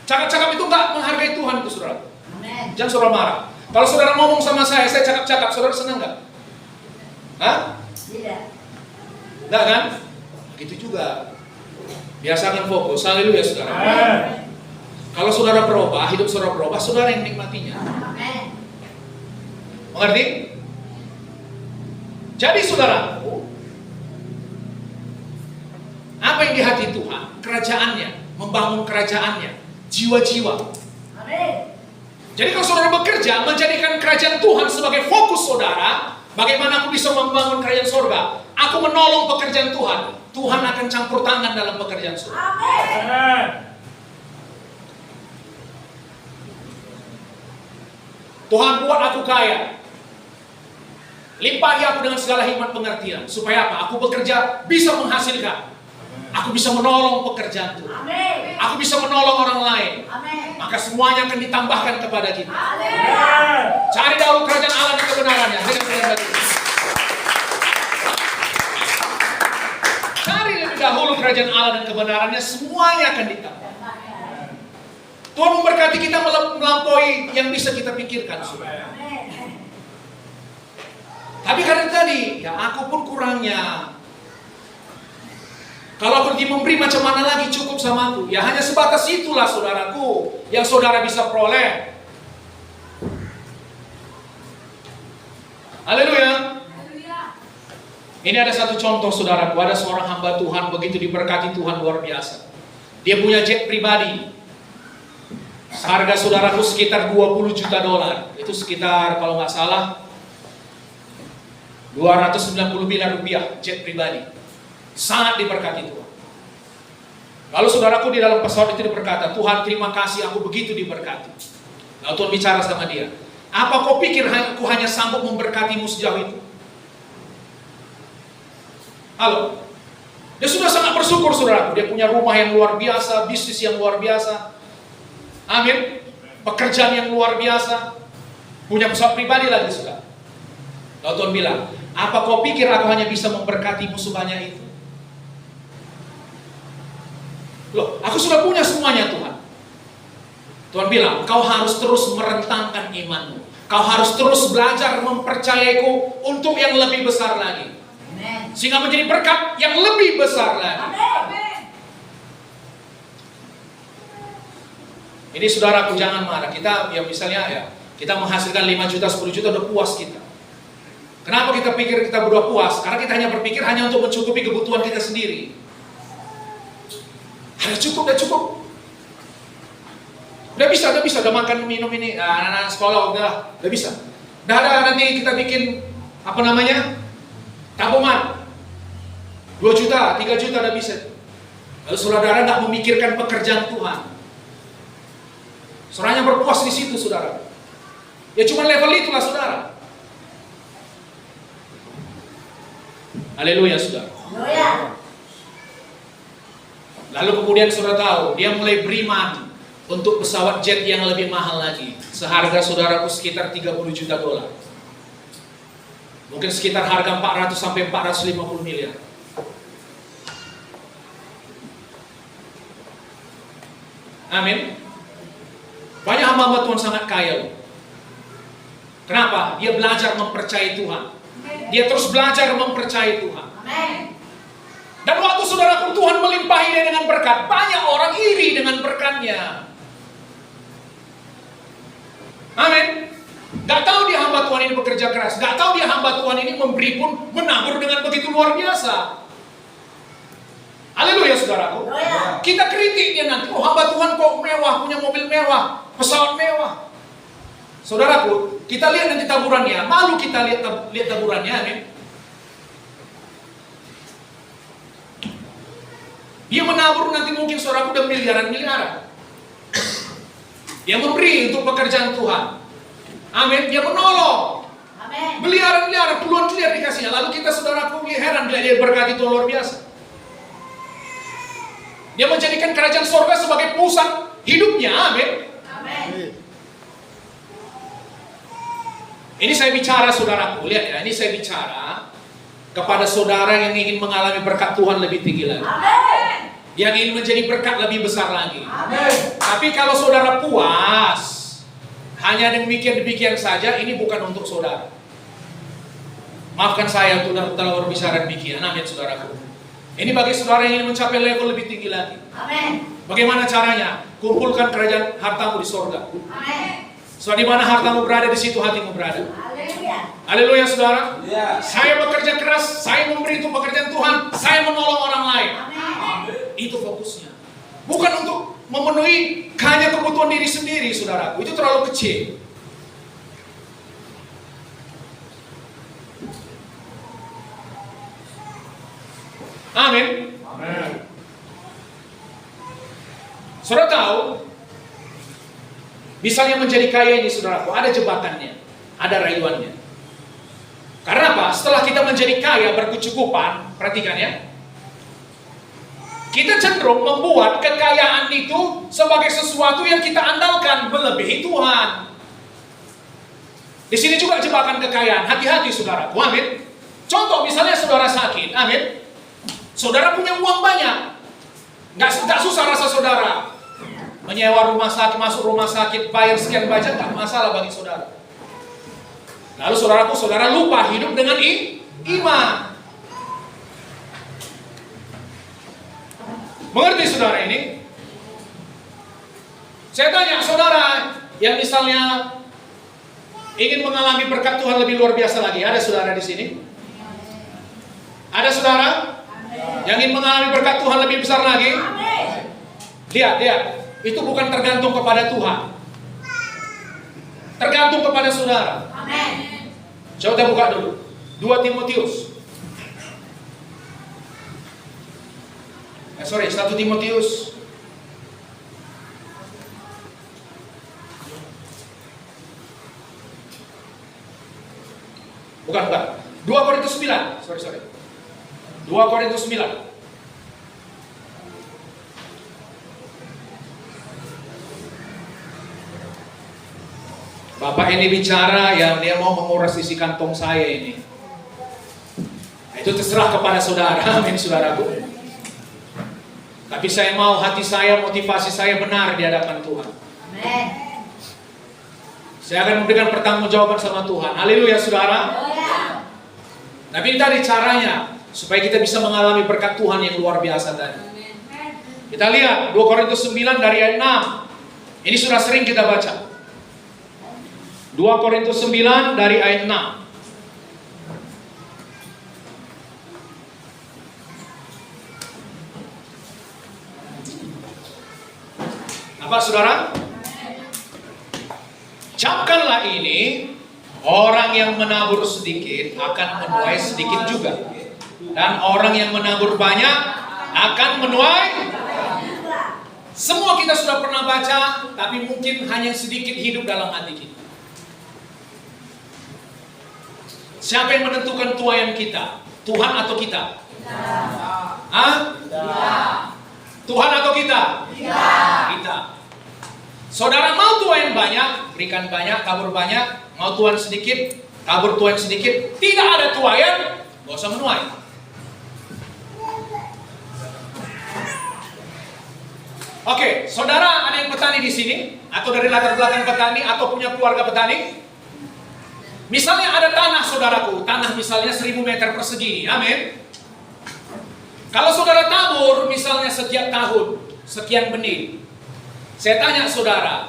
Cakap-cakap itu nggak menghargai Tuhan itu, saudara. Amin. Jangan saudara marah. Kalau saudara ngomong sama saya cakap-cakap, saudara senang nggak? Hah? Tidak. Nggak kan? Gitu juga. Biasakan fokus. Haleluya, saudara. Kalau saudara berubah, hidup saudara berubah, saudara yang menikmatinya. Amin. Mengerti? Jadi saudara, apa yang di hati Tuhan? Kerajaannya, membangun kerajaannya, jiwa-jiwa. Amin. Jadi kalau saudara bekerja, menjadikan kerajaan Tuhan sebagai fokus saudara, bagaimana aku bisa membangun kerajaan surga? Aku menolong pekerjaan Tuhan. Tuhan akan campur tangan dalam pekerjaan saudara. Amin. Tuhan buat aku kaya. Limpahi aku dengan segala hikmat pengertian. Supaya apa? Aku bekerja bisa menghasilkan. Aku bisa menolong pekerjaan Tuhan. Amin. Aku bisa menolong orang lain. Amin. Maka semuanya akan ditambahkan kepada kita. Amin. Cari dahulu kerajaan Allah dan kebenarannya. Cari lebih dahulu kerajaan Allah dan kebenarannya, semuanya akan ditambah. Tuhan memberkati kita melampaui yang bisa kita pikirkan. Amin. Tapi karena tadi, ya aku pun kurangnya. Kalau aku memberi macam mana lagi cukup sama aku? Ya hanya sebatas itulah saudaraku yang saudara bisa peroleh. Haleluya. Ini ada satu contoh saudaraku, ada seorang hamba Tuhan begitu diberkati Tuhan luar biasa. Dia punya jet pribadi. Harga saudaraku sekitar 20 juta dolar. Itu sekitar kalau nggak salah 290 miliar rupiah jet pribadi. Sangat diberkati Tuhan. Lalu saudaraku di dalam pesawat itu berkata, Tuhan terima kasih aku begitu diberkati. Lalu Tuhan bicara sama dia, apa kau pikir aku hanya sanggup memberkatimu sejauh itu? Halo? Dia sudah sangat bersyukur saudaraku. Dia punya rumah yang luar biasa, bisnis yang luar biasa. Amin. Pekerjaan yang luar biasa. Punya pesawat pribadi lagi saudara. Lalu Tuhan bilang, apa kau pikir aku hanya bisa memberkatimu sebanyak itu? Loh, aku sudah punya semuanya Tuhan. Tuhan bilang, kau harus terus merentangkan imanmu. Kau harus terus belajar mempercayaiku untuk yang lebih besar lagi. Amin. Sehingga menjadi berkat yang lebih besar lagi. Amin. Ini saudaraku jangan marah. Kita ya misalnya ya, kita menghasilkan 5 juta, 10 juta udah puas kita. Kenapa kita pikir kita berdua puas? Karena kita hanya berpikir hanya untuk mencukupi kebutuhan kita sendiri. Udah cukup. Udah bisa, udah makan minum ini, anak-anak sekolah udah bisa. Udah ada nanti kita bikin tabungan 2 juta, 3 juta udah bisa. Lalu saudara nggak memikirkan pekerjaan Tuhan. Saudaranya berpuas di situ, saudara. Ya cuma level itulah, saudara. Haleluya, saudara. Lalu kemudian saudara tahu, dia mulai beriman untuk pesawat jet yang lebih mahal lagi. Seharga saudaraku sekitar 30 juta dolar. Mungkin sekitar harga 400 sampai 450 miliar. Amin. Banyak hamba Tuhan sangat kaya. Kenapa? Dia belajar mempercayai Tuhan. Dia terus belajar mempercayai Tuhan. Dan waktu saudaraku Tuhan melimpahi dia dengan berkat, banyak orang iri dengan berkatnya. Amin. Gak tahu dia hamba Tuhan ini bekerja keras. Gak tahu dia hamba Tuhan ini memberi pun menabur dengan begitu luar biasa. Haleluya, saudaraku. Kita kritik dia nanti. Oh, hamba Tuhan kok mewah, punya mobil mewah, pesawat mewah. Saudaraku, kita lihat nanti taburannya. Malu kita lihat taburannya. Amin. Dia menabur nanti mungkin saudaraku udah miliaran. Dia memberi untuk pekerjaan Tuhan. Amin. Dia menolong. Amin. Miliaran, puluhan miliar dikasihnya. Lalu kita saudaraku heran dia berkati Tuhan luar biasa. Dia menjadikan kerajaan surga sebagai pusat hidupnya. Amin. Amin. Ini saya bicara, saudaraku. Lihat ya, ini saya bicara kepada saudara yang ingin mengalami berkat Tuhan lebih tinggi lagi. Amin. Yang ingin menjadi berkat lebih besar lagi. Amin. Tapi kalau saudara puas hanya demikian saja, ini bukan untuk saudara. Maafkan saya untuk telah berbicara demikian. Amin, saudaraku. Ini bagi saudara yang ingin mencapai level lebih tinggi lagi. Amin. Bagaimana caranya? Kumpulkan kerajaan hartamu di sorga. Amin. So di mana hartamu berada, di situ hatimu berada. Haleluya. Haleluya, saudara. Ya. Saya bekerja keras, saya memberi untuk pekerjaan Tuhan, saya menolong orang lain. Amin. Itu fokusnya. Bukan untuk memenuhi hanya kebutuhan diri sendiri, saudaraku. Itu terlalu kecil. Amin. Saudara tahu, misalnya menjadi kaya ini, saudaraku, ada jebakannya, ada rayuannya. Karena apa? Setelah kita menjadi kaya berkecukupan, perhatikan ya, kita cenderung membuat kekayaan itu sebagai sesuatu yang kita andalkan melebihi Tuhan. Di sini juga jebakan kekayaan. Hati-hati, saudaraku. Amin. Contoh, misalnya saudara sakit. Amin. Saudara punya uang banyak. Nggak susah rasa saudara menyewa rumah sakit, masuk rumah sakit, bayar sekian budget, tak masalah bagi saudara. Lalu saudara lupa hidup dengan iman. Mengerti saudara ini? Saya tanya saudara yang misalnya ingin mengalami berkat Tuhan lebih luar biasa lagi, ada saudara di sini? Ada saudara yang ingin mengalami berkat Tuhan lebih besar lagi? Lihat. Itu bukan tergantung kepada Tuhan. Tergantung kepada saudara. Amin. Coba kita buka dulu. 2 Timotius. 1 Timotius. Bukan. 2 Korintus 9. Sorry. 2 Korintus 9. Bapak ini bicara yang dia mau menguras isi kantong saya ini. Itu terserah kepada saudara, amin saudaraku. Tapi saya mau hati saya, motivasi saya benar di hadapan Tuhan. Amin. Saya akan memberikan pertanggungjawaban sama Tuhan. Haleluya, saudara. Tapi ini tadi caranya supaya kita bisa mengalami berkat Tuhan yang luar biasa tadi. Kita lihat 2 Korintus 9 dari ayat 6. Ini sudah sering kita baca. 2 Korintus 9 dari ayat 6. Apa saudara? Camkanlah ini, orang yang menabur sedikit akan menuai sedikit juga. Dan orang yang menabur banyak akan menuai. Semua kita sudah pernah baca, tapi mungkin hanya sedikit hidup dalam hati kita. Siapa yang menentukan tuaian kita? Tuhan atau kita? Hah? Tuhan atau kita? Kita. Saudara mau tuaian banyak, berikan banyak, tabur banyak. Mau tuaian sedikit, tabur tuaian sedikit. Tidak ada tuaian, gak usah menuai. Oke, saudara ada yang petani di sini, atau dari latar belakang petani, atau punya keluarga petani. Misalnya ada tanah saudaraku, tanah misalnya 1000 meter persegi, amin. Kalau saudara tabur misalnya setiap tahun, sekian benih. Saya tanya saudara,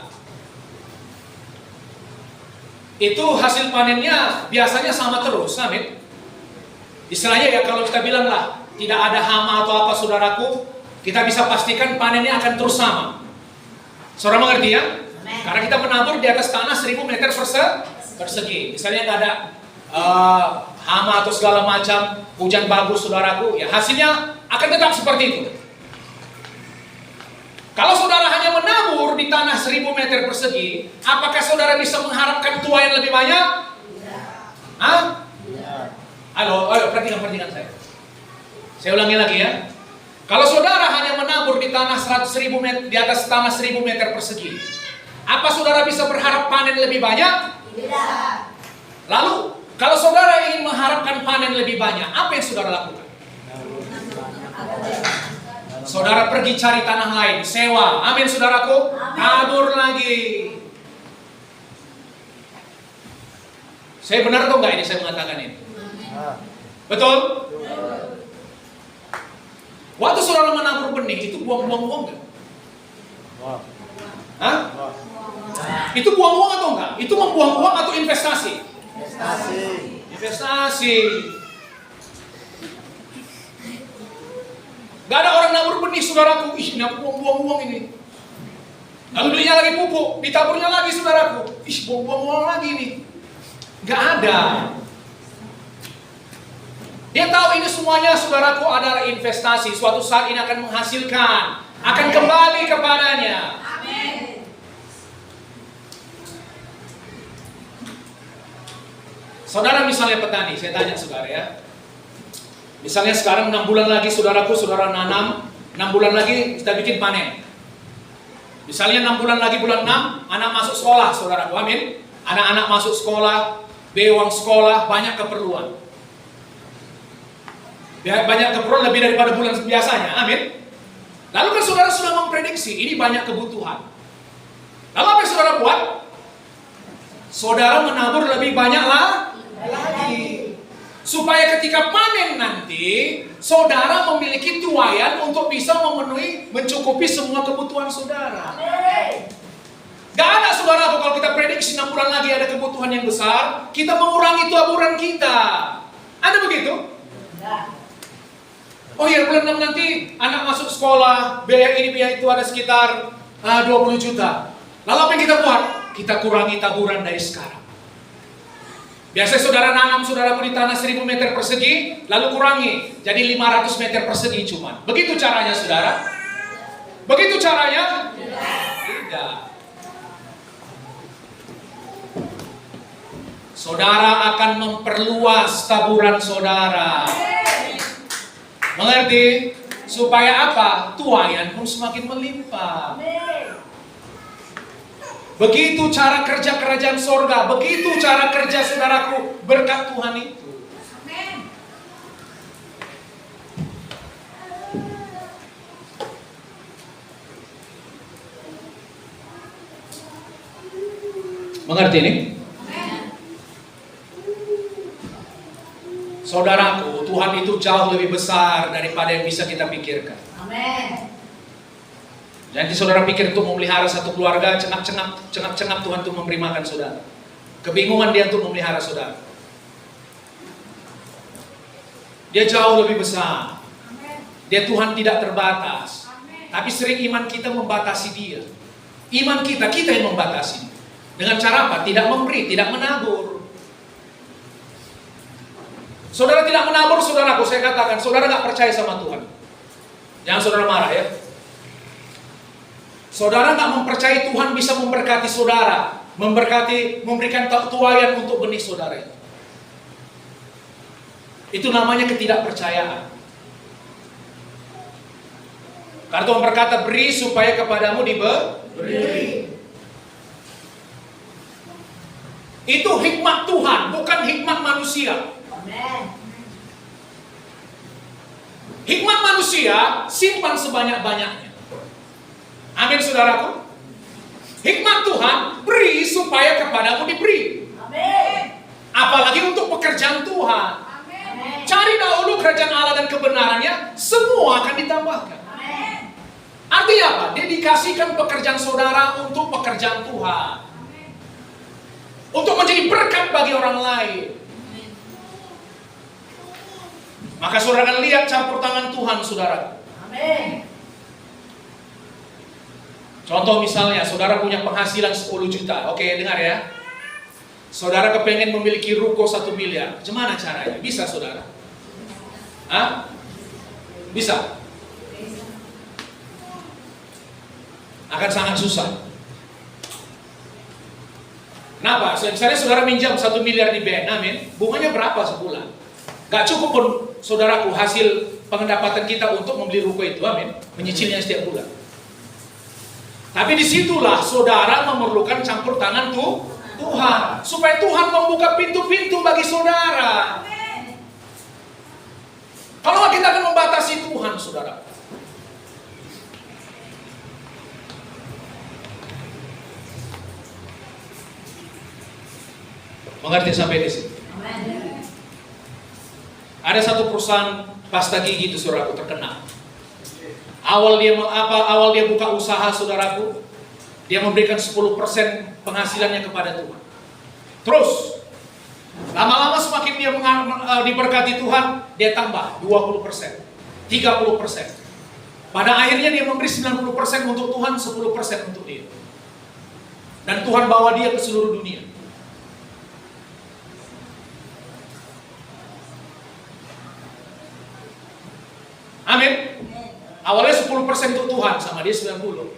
itu hasil panennya biasanya sama terus, amin. Istilahnya ya kalau kita bilang lah, tidak ada hama atau apa saudaraku, kita bisa pastikan panennya akan terus sama. Saudara mengerti ya? Karena kita menabur di atas tanah 1000 meter persegi. Misalnya nggak ada hama atau segala macam, hujan bagus saudaraku, ya hasilnya akan tetap seperti itu. Kalau saudara hanya menabur di tanah 1000 meter persegi, apakah saudara bisa mengharapkan tuaian lebih banyak? Hah? Halo, perhatikan saya. Saya ulangi lagi ya. Kalau saudara hanya menabur di tanah 100.000 meter, di atas tanah 1000 meter persegi, apa saudara bisa berharap panen lebih banyak? Tidak. Lalu, kalau saudara ingin mengharapkan panen lebih banyak, apa yang saudara lakukan? Saudara pergi cari tanah lain, sewa. Amin saudaraku. Tabur lagi. Saya benar atau enggak ini saya mengatakan ini? Betul? Waktu saudara menabur benih, itu buang-buang uang enggak? Hah? Itu buang uang atau enggak? Itu membuang uang atau investasi? Investasi. Gak ada orang nabur benih saudaraku, ini aku buang-buang uang ini. Lalu belinya lagi pupuk, ditaburnya lagi saudaraku, buang-buang uang lagi ini. Gak ada. Dia tahu ini semuanya saudaraku adalah investasi, suatu saat ini akan menghasilkan, akan kembali kepadanya. Amin. Saudara misalnya petani, saya tanya saudara ya. Misalnya sekarang 6 bulan lagi saudaraku, saudara nanam, 6 bulan lagi kita bikin panen. Misalnya 6 bulan lagi bulan 6, anak masuk sekolah saudaraku, amin. Anak-anak masuk sekolah, bewang sekolah, banyak keperluan. Banyak keperluan lebih daripada bulan biasanya, amin. Lalu kan saudara sudah memprediksi, ini banyak kebutuhan. Lalu apa yang saudara buat? Saudara menabur lebih banyak lagi. Supaya ketika panen nanti, saudara memiliki tuaian untuk bisa memenuhi, mencukupi semua kebutuhan saudara. Gak ada saudara, kalau kita prediksi 6 bulan lagi ada kebutuhan yang besar, kita mengurangi taburan kita. Ada begitu? Oh iya, bulan 6 nanti anak masuk sekolah, biaya ini biaya itu ada sekitar 20 juta. Lalu apa yang kita buat? Kita kurangi taburan dari sekarang. Biasanya saudara nanam saudaraku di tanah 1000 meter persegi, lalu kurangi jadi 500 meter persegi cuma. Begitu caranya saudara? Begitu caranya? Tidak. Saudara akan memperluas taburan saudara. Mengerti? Supaya apa? Tuaian pun semakin melimpah. Begitu cara kerja kerajaan sorga, begitu cara kerja saudaraku berkat Tuhan itu. Amin. Mengerti ini? Saudaraku, Tuhan itu jauh lebih besar daripada yang bisa kita pikirkan. Amin. Jadi saudara pikir untuk memelihara satu keluarga, cengap-cengap Tuhan untuk memberi makan saudara. Kebingungan dia untuk memelihara saudara. Dia jauh lebih besar. Dia Tuhan tidak terbatas. Tapi sering iman kita membatasi dia. Iman kita yang membatasi. Dengan cara apa? Tidak memberi, tidak menabur. Saudara tidak menabur, saudaraku, saya katakan, saudara nggak percaya sama Tuhan. Jangan saudara marah ya. Saudara nggak mempercayai Tuhan bisa memberkati saudara, memberikan tuaian untuk benih saudara itu. Itu namanya ketidakpercayaan. Karena Tuhan berkata, beri supaya kepadamu diberi. Itu hikmat Tuhan, bukan hikmat manusia. Amen. Hikmat manusia, simpan sebanyak-banyaknya. Amin, saudaraku. Hikmat Tuhan, beri supaya kepadamu diberi. Amen. Apalagi untuk pekerjaan Tuhan. Amen. Cari dahulu kerajaan Allah dan kebenarannya, semua akan ditambahkan. Amen. Artinya apa? Dedikasikan pekerjaan saudara untuk pekerjaan Tuhan. Untuk menjadi berkat bagi orang lain. Maka saudara akan lihat campur tangan Tuhan, saudara. Amin. Contoh misalnya, saudara punya penghasilan 10 juta. Oke, dengar ya. Saudara kepengen memiliki ruko 1 miliar. Gimana caranya? Bisa, saudara? Hah? Bisa? Akan sangat susah. Kenapa? Misalnya saudara minjam 1 miliar di BN, amin. Bunganya berapa sebulan? Gak cukup pun, saudaraku, hasil pendapatan kita untuk membeli ruko itu, amin. Menyicilnya setiap bulan. Tapi disitulah saudara memerlukan campur tangan Tuhan. Supaya Tuhan membuka pintu-pintu bagi saudara. Kalau kita akan membatasi Tuhan, saudara. Mengerti sampai di sini? Amen. Ada satu perusahaan pasta gigi itu, saudaraku, terkenal. Awal dia buka usaha, saudaraku, dia memberikan 10% penghasilannya kepada Tuhan. Terus lama-lama semakin dia diberkati Tuhan, dia tambah 20%, 30%. Pada akhirnya dia memberi 90% untuk Tuhan, 10% untuk dia. Dan Tuhan bawa dia ke seluruh dunia. Amin. Awalnya 10% untuk Tuhan, sama dia 90.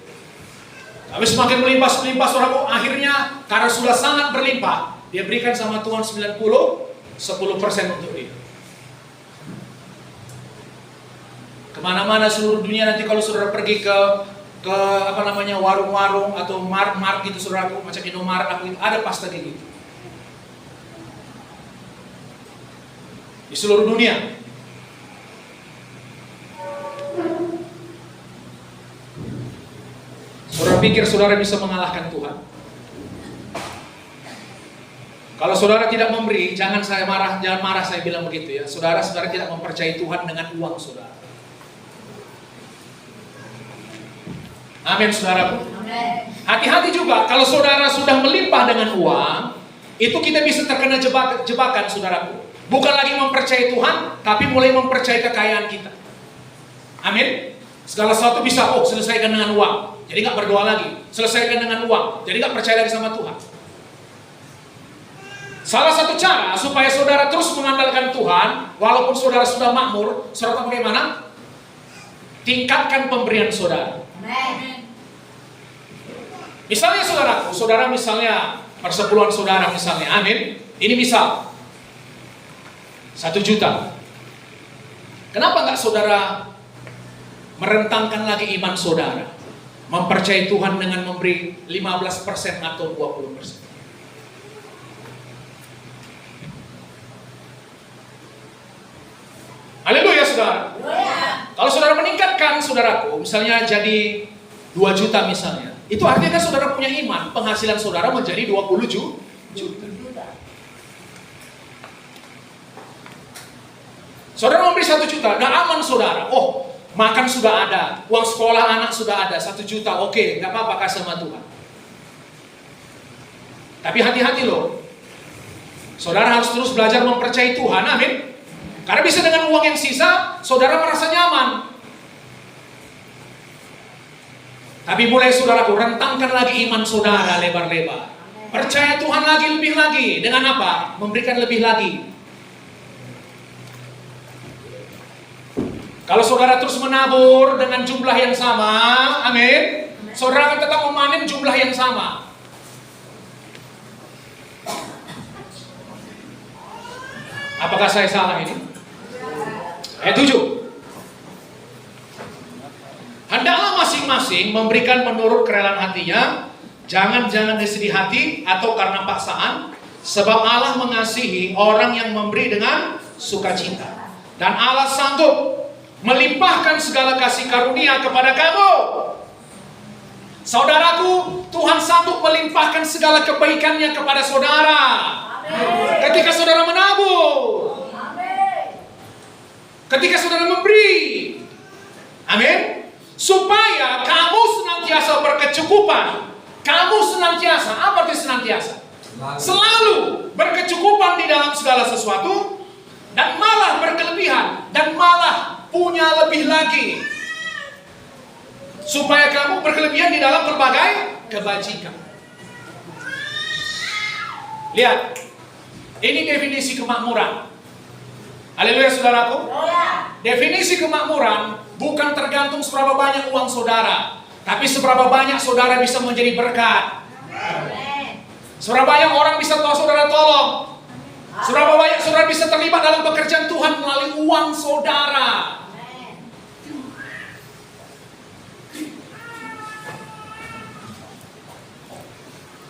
Tapi semakin melimpah, saudaraku, akhirnya karena sudah sangat berlimpah, dia berikan sama Tuhan 90, 10% untuk dia. Kemana-mana seluruh dunia nanti kalau saudara pergi ke warung-warung atau mart gitu, saudaraku, macam Indomaret aku itu, ada pasta kayak gitu. Di seluruh dunia. Saudara pikir saudara bisa mengalahkan Tuhan? Kalau saudara tidak memberi, jangan marah saya bilang begitu ya. Saudara tidak mempercayai Tuhan dengan uang saudara. Amin, saudaraku. Amen. Hati-hati juga kalau saudara sudah melimpah dengan uang, itu kita bisa terkena jebakan, saudaraku. Bukan lagi mempercayai Tuhan, tapi mulai mempercayai kekayaan kita. Amin. Segala sesuatu bisa, selesaikan dengan uang. Jadi nggak berdoa lagi. Selesaikan dengan uang. Jadi nggak percaya lagi sama Tuhan. Salah satu cara supaya saudara terus mengandalkan Tuhan, walaupun saudara sudah makmur, saudara bagaimana? Tingkatkan pemberian saudara. Amen. Misalnya saudara misalnya persepuluhan saudara misalnya, amin. Ini misal 1 juta. Kenapa nggak saudara merentangkan lagi iman saudara? Mempercayai Tuhan dengan memberi 15% atau 20%. Haleluya, saudara. Kalau saudara meningkatkan, saudaraku, misalnya jadi 2 juta misalnya, itu artinya kan saudara punya iman, penghasilan saudara menjadi 20 juta. Saudara memberi 1 juta, gak aman saudara. Makan sudah ada, uang sekolah anak sudah ada, 1 juta, oke, gak apa-apa, kasih sama Tuhan. Tapi hati-hati loh, saudara harus terus belajar mempercayai Tuhan, amin. Karena bisa dengan uang yang sisa, saudara merasa nyaman. Tapi mulai saudaraku, rentangkan lagi iman saudara lebar-lebar. Percaya Tuhan lagi, lebih lagi. Dengan apa? Memberikan lebih lagi. Kalau saudara terus menabur dengan jumlah yang sama, amin, saudara akan tetap memanen jumlah yang sama. Apakah saya salah ini? Ayat 7. Hendaklah masing-masing memberikan menurut kerelaan hatinya, jangan disedih hati atau karena paksaan, sebab Allah mengasihi orang yang memberi dengan sukacita. Dan Allah sanggup melimpahkan segala kasih karunia kepada kamu. Saudaraku, Tuhan sanggup melimpahkan segala kebaikannya kepada saudara. Amin. Ketika saudara menabur, Amin. ketika saudara memberi, amin, supaya kamu senantiasa berkecukupan. Kamu senantiasa, apa arti senantiasa? Selalu berkecukupan di dalam segala sesuatu, dan malah berkelebihan, dan malah punya lebih lagi, supaya kamu berkelebihan di dalam berbagai kebajikan. Lihat, ini definisi kemakmuran. Haleluya saudaraku. Definisi kemakmuran bukan tergantung seberapa banyak uang saudara, tapi seberapa banyak saudara bisa menjadi berkat. Seberapa banyak orang bisa tahu saudara tolong. Seberapa banyak saudara bisa terlibat dalam pekerjaan Tuhan melalui uang saudara.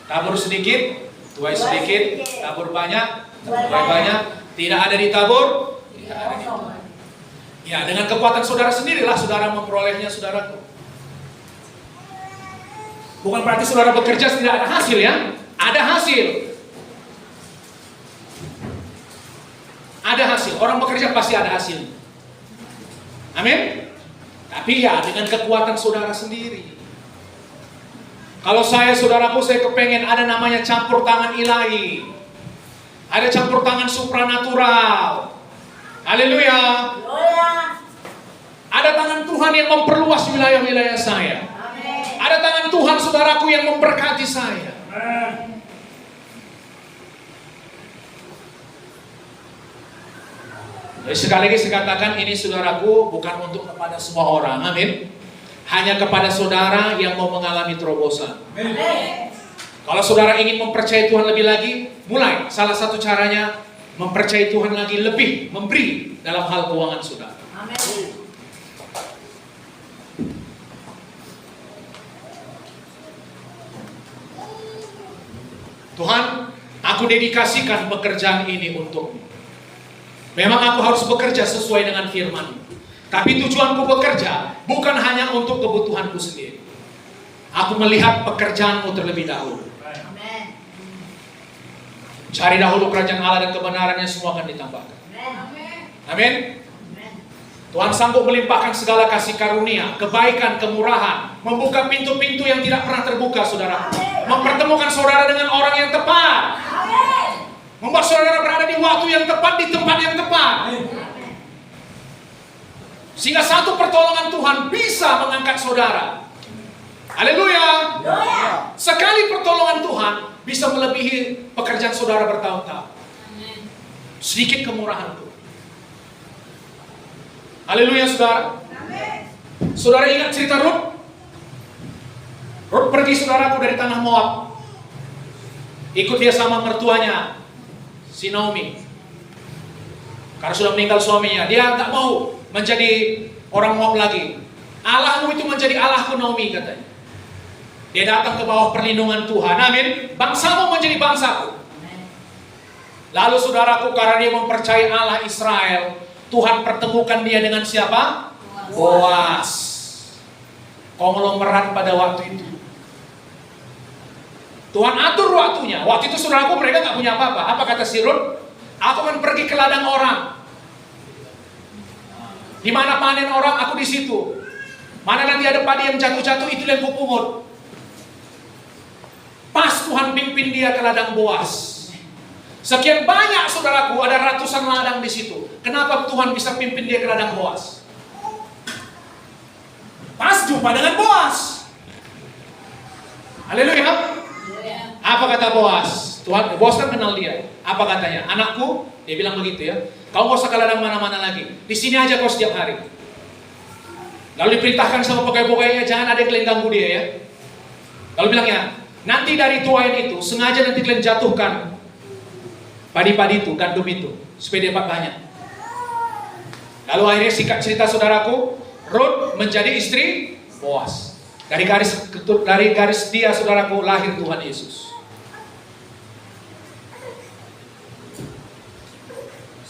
Tabur sedikit, tuai sedikit, tabur banyak, tuai banyak. Tidak ada ditabur, tidak ada dituai. Ya, dengan kekuatan saudara sendirilah saudara memperolehnya, saudaraku. Bukan berarti saudara bekerja tidak ada hasil ya. Ada hasil. Ada hasil. Orang bekerja pasti ada hasil. Amin. Tapi ya dengan kekuatan saudara sendiri. Kalau saya, saudaraku, saya kepengen ada namanya campur tangan ilahi. Ada campur tangan supranatural. Haleluya. Ada tangan Tuhan yang memperluas wilayah-wilayah saya. Ada tangan Tuhan, saudaraku, yang memberkati saya. Jadi sekali lagi saya katakan, ini saudaraku bukan untuk kepada semua orang. Amin. Hanya kepada saudara yang mau mengalami terobosan. Kalau saudara ingin mempercayai Tuhan lebih lagi, mulai. Salah satu caranya mempercayai Tuhan lagi lebih, memberi dalam hal keuangan saudara. Tuhan, aku dedikasikan pekerjaan ini untukmu. Memang aku harus bekerja sesuai dengan firman-Mu. Tapi tujuanku bekerja bukan hanya untuk kebutuhanku sendiri. Aku melihat pekerjaan-Mu terlebih dahulu. Cari dahulu kerajaan Allah dan kebenarannya, semua akan ditambahkan. Amin. Tuhan sanggup melimpahkan segala kasih karunia, kebaikan, kemurahan, membuka pintu-pintu yang tidak pernah terbuka, saudara. Mempertemukan saudara dengan orang yang tepat. Membuat saudara berada di waktu yang tepat, di tempat yang tepat. Sehingga satu pertolongan Tuhan bisa mengangkat saudara. Haleluya. Sekali pertolongan Tuhan bisa melebihi pekerjaan saudara bertahun-tahun. Sedikit kemurahan Tuhan. Haleluya saudara. Saudara ingat cerita Rut? Rut pergi, saudaraku, dari tanah Moab. Ikut dia sama mertuanya, si Naomi. Karena sudah meninggal suaminya, dia tak mau menjadi orang Moab lagi. Allahmu itu menjadi Allahku, Naomi, katanya. Dia datang ke bawah perlindungan Tuhan. Amin. Bangsamu menjadi bangsaku. Lalu saudaraku, karena dia mempercayai Allah Israel, Tuhan pertemukan dia dengan siapa? Boas. Konglomerat pada waktu itu. Tuhan atur waktunya. Waktu itu saudaraku, mereka gak punya apa-apa. Apa kata si Rut? Aku akan pergi ke ladang orang. Di mana panen orang, aku di situ. Mana nanti ada padi yang jatuh-jatuh, itu yang kupungut. Pas Tuhan pimpin dia ke ladang Boas. Sekian banyak saudaraku, ada ratusan ladang di situ. Kenapa Tuhan bisa pimpin dia ke ladang Boas? Pas jumpa dengan Boas. Haleluya. Apa kata Boas? Tuhan, Boas kan kenal dia. Apa katanya? Anakku, dia bilang begitu ya. Kau gak usah ke ladang mana-mana lagi. Di sini aja kau setiap hari. Lalu diperintahkan sama pegawai-pegawainya, jangan ada yang kalian ganggu dia ya. Lalu bilangnya, nanti dari tuain itu, sengaja nanti kalian jatuhkan padi-padi itu, gandum itu, supaya dia dapat banyak. Lalu akhirnya singkat cerita saudaraku, Ruth menjadi istri Boas. Dari garis dia saudaraku lahir Tuhan Yesus.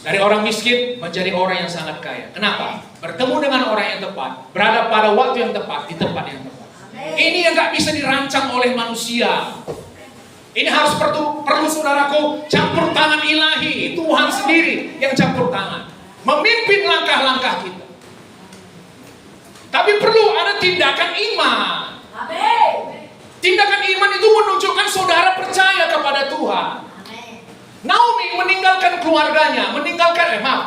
Dari orang miskin menjadi orang yang sangat kaya. Kenapa? Bertemu dengan orang yang tepat, berada pada waktu yang tepat, di tempat yang tepat. Ini yang gak bisa dirancang oleh manusia. Ini harus perlu saudaraku campur tangan ilahi. Tuhan sendiri yang campur tangan, memimpin langkah-langkah kita. Tapi perlu ada tindakan iman. Tindakan iman itu menunjukkan saudara percaya kepada Tuhan. Naomi meninggalkan keluarganya,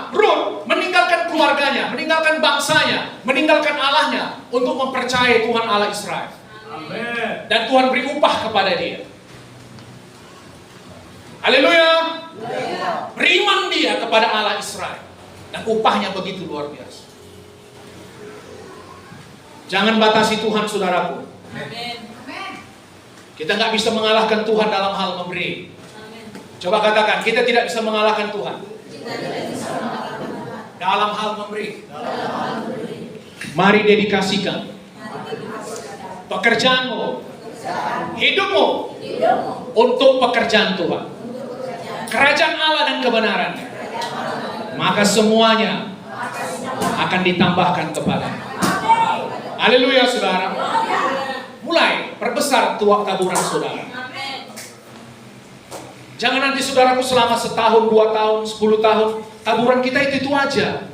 Ruth meninggalkan keluarganya, meninggalkan bangsanya, meninggalkan Allahnya untuk mempercayai Tuhan Allah Israel. Amin. Dan Tuhan beri upah kepada dia. Haleluya. Beriman dia kepada Allah Israel. Dan upahnya begitu luar biasa. Jangan batasi Tuhan saudaraku. Kita nggak bisa mengalahkan Tuhan dalam hal memberi. Coba katakan, kita tidak bisa mengalahkan Tuhan dalam hal memberi. Mari dedikasikan pekerjaanmu, hidupmu untuk pekerjaan Tuhan, kerajaan Allah dan kebenarannya. Maka semuanya akan ditambahkan kepadamu. Haleluya saudara. Mulai perbesar taburan saudara. Jangan nanti saudaraku selama setahun, 2 tahun, 10 tahun, taburan kita itu aja.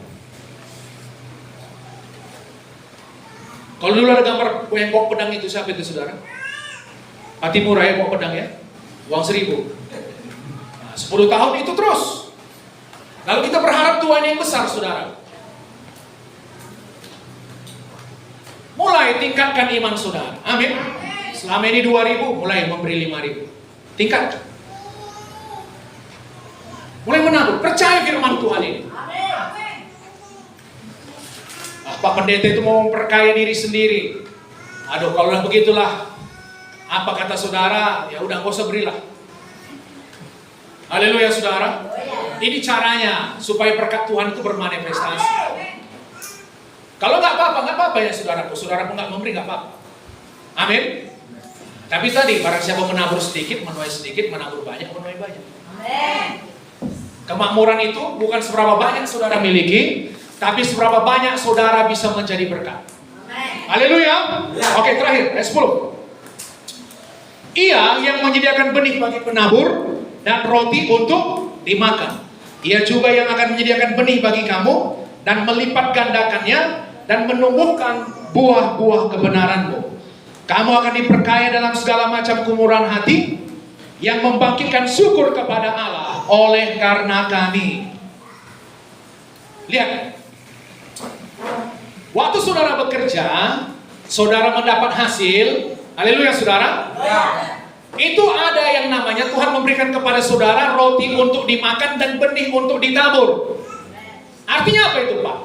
Kalau dulu ada gambar yang bawa pedang itu, siapa itu saudara? Hati murah ya bawa pedang ya, uang 1000. Nah, 10 tahun itu terus. Lalu kita berharap Tuhan yang besar saudara. Mulai tingkatkan iman saudara. Amin. Selama ini 2000, mulai memberi 5000. Tingkat. Mulai menabur, percaya firman Tuhan ini. Pak pendeta itu mau memperkaya diri sendiri. Aduh, kalau begitulah, apa kata saudara? Ya udah, gak usah berilah. Haleluya saudara. Ini caranya supaya berkat Tuhan itu bermanifestasi. Kalau nggak apa-apa ya saudaraku. Saudaraku nggak memberi nggak apa-apa. Amin. Tapi tadi barang siapa menabur sedikit, menuai sedikit, menabur banyak, menuai banyak. Kemakmuran itu bukan seberapa banyak saudara miliki, tapi seberapa banyak saudara bisa menjadi berkat. Haleluya. Oke, terakhir, ayat 10. Ia yang menyediakan benih bagi penabur dan roti untuk dimakan. Ia juga yang akan menyediakan benih bagi kamu dan melipat gandakannya dan menumbuhkan buah-buah kebenaranmu. Kamu akan diperkaya dalam segala macam kemurahan hati yang membangkitkan syukur kepada Allah oleh karena kami. Lihat, waktu saudara bekerja, saudara mendapat hasil. Haleluya saudara. Itu ada yang namanya Tuhan memberikan kepada saudara roti untuk dimakan dan benih untuk ditabur. Artinya apa itu Pak?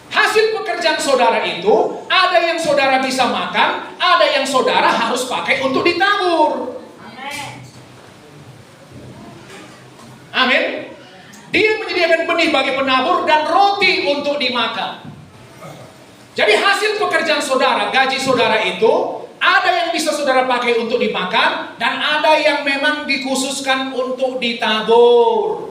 Hasil pekerjaan saudara itu ada yang saudara bisa makan, ada yang saudara harus pakai untuk ditabur. Amin. Dia menyediakan benih bagi penabur dan roti untuk dimakan. Jadi hasil pekerjaan saudara, gaji saudara itu ada yang bisa saudara pakai untuk dimakan dan ada yang memang dikhususkan untuk ditabur.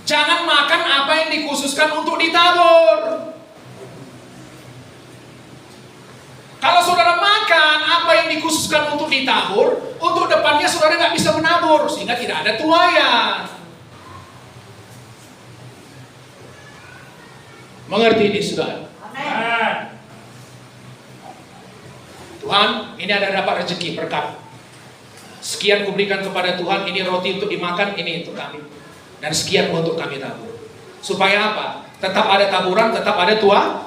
Jangan makan apa yang dikhususkan untuk ditabur. Kalau saudara makan apa yang dikhususkan untuk ditabur, untuk depannya saudara nggak bisa menabur, sehingga tidak ada tuayan. Mengerti ini saudara? Amin. Tuhan, ini ada dapat rezeki berkat. Sekian kuberikan kepada Tuhan, ini roti untuk dimakan, ini untuk kami. Dan sekian untuk kami tabur. Supaya apa? Tetap ada taburan, tetap ada tuayan.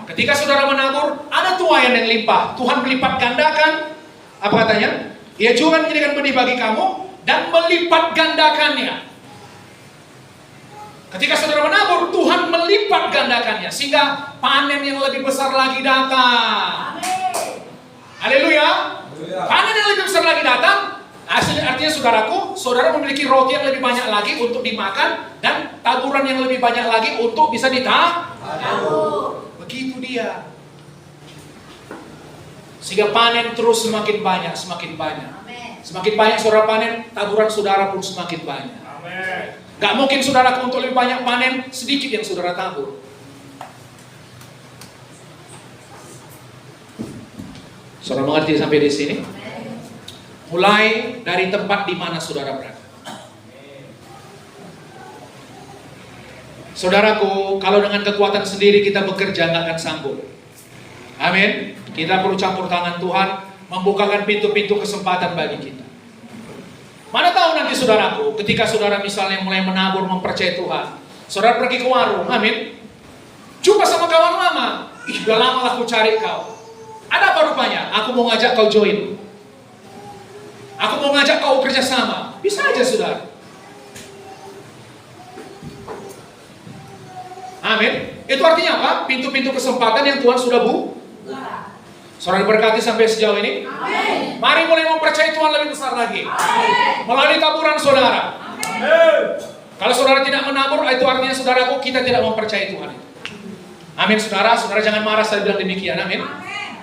Ketika saudara menabur, ada tuaian yang limpah. Tuhan melipat gandakan. Apa katanya? Ia juga menjadikan benih bagi kamu dan melipat gandakannya. Ketika saudara menabur, Tuhan melipat gandakannya sehingga panen yang lebih besar lagi datang. Haleluya. Panen yang lebih besar lagi datang. Artinya saudaraku, saudara memiliki roti yang lebih banyak lagi untuk dimakan dan taburan yang lebih banyak lagi untuk bisa ditabur. Begitu dia. Sehingga panen terus semakin banyak, semakin banyak. Semakin banyak saudara panen, taburan saudara pun semakin banyak. Amin. Gak mungkin saudaraku untuk lebih banyak panen, sedikit yang saudara tabur. Saudara mengerti sampai di sini? Mulai dari tempat di mana saudara berada. Saudaraku, kalau dengan kekuatan sendiri kita bekerja nggak akan sanggup. Amin. Kita perlu campur tangan Tuhan, membukakan pintu-pintu kesempatan bagi kita. Mana tahu nanti saudaraku, ketika saudara misalnya mulai menabur, mempercayai Tuhan, saudara pergi ke warung, amin. Jumpa sama kawan lama, udah lama lah aku cari kau. Ada apa rupanya? Aku mau ngajak kau join. Aku mau ngajak kau kerjasama. Bisa aja saudara. Amin. Itu artinya apa? Pintu-pintu kesempatan yang Tuhan sudah buka. Saudara diberkati sampai sejauh ini. Amin. Mari mulai mempercayai Tuhan lebih besar lagi. Amin. Melalui taburan saudara. Amin. Kalau saudara tidak menabur, itu artinya saudaraku kita tidak mempercayai Tuhan. Amin saudara. Saudara jangan marah saya bilang demikian. Amin.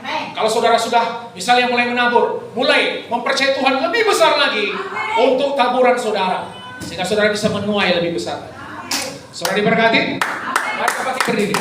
Kalau saudara sudah misalnya mulai menabur, mulai mempercayai Tuhan lebih besar lagi untuk taburan saudara, sehingga saudara bisa menuai lebih besar. Saudara diberkati. Mari kita berdiri.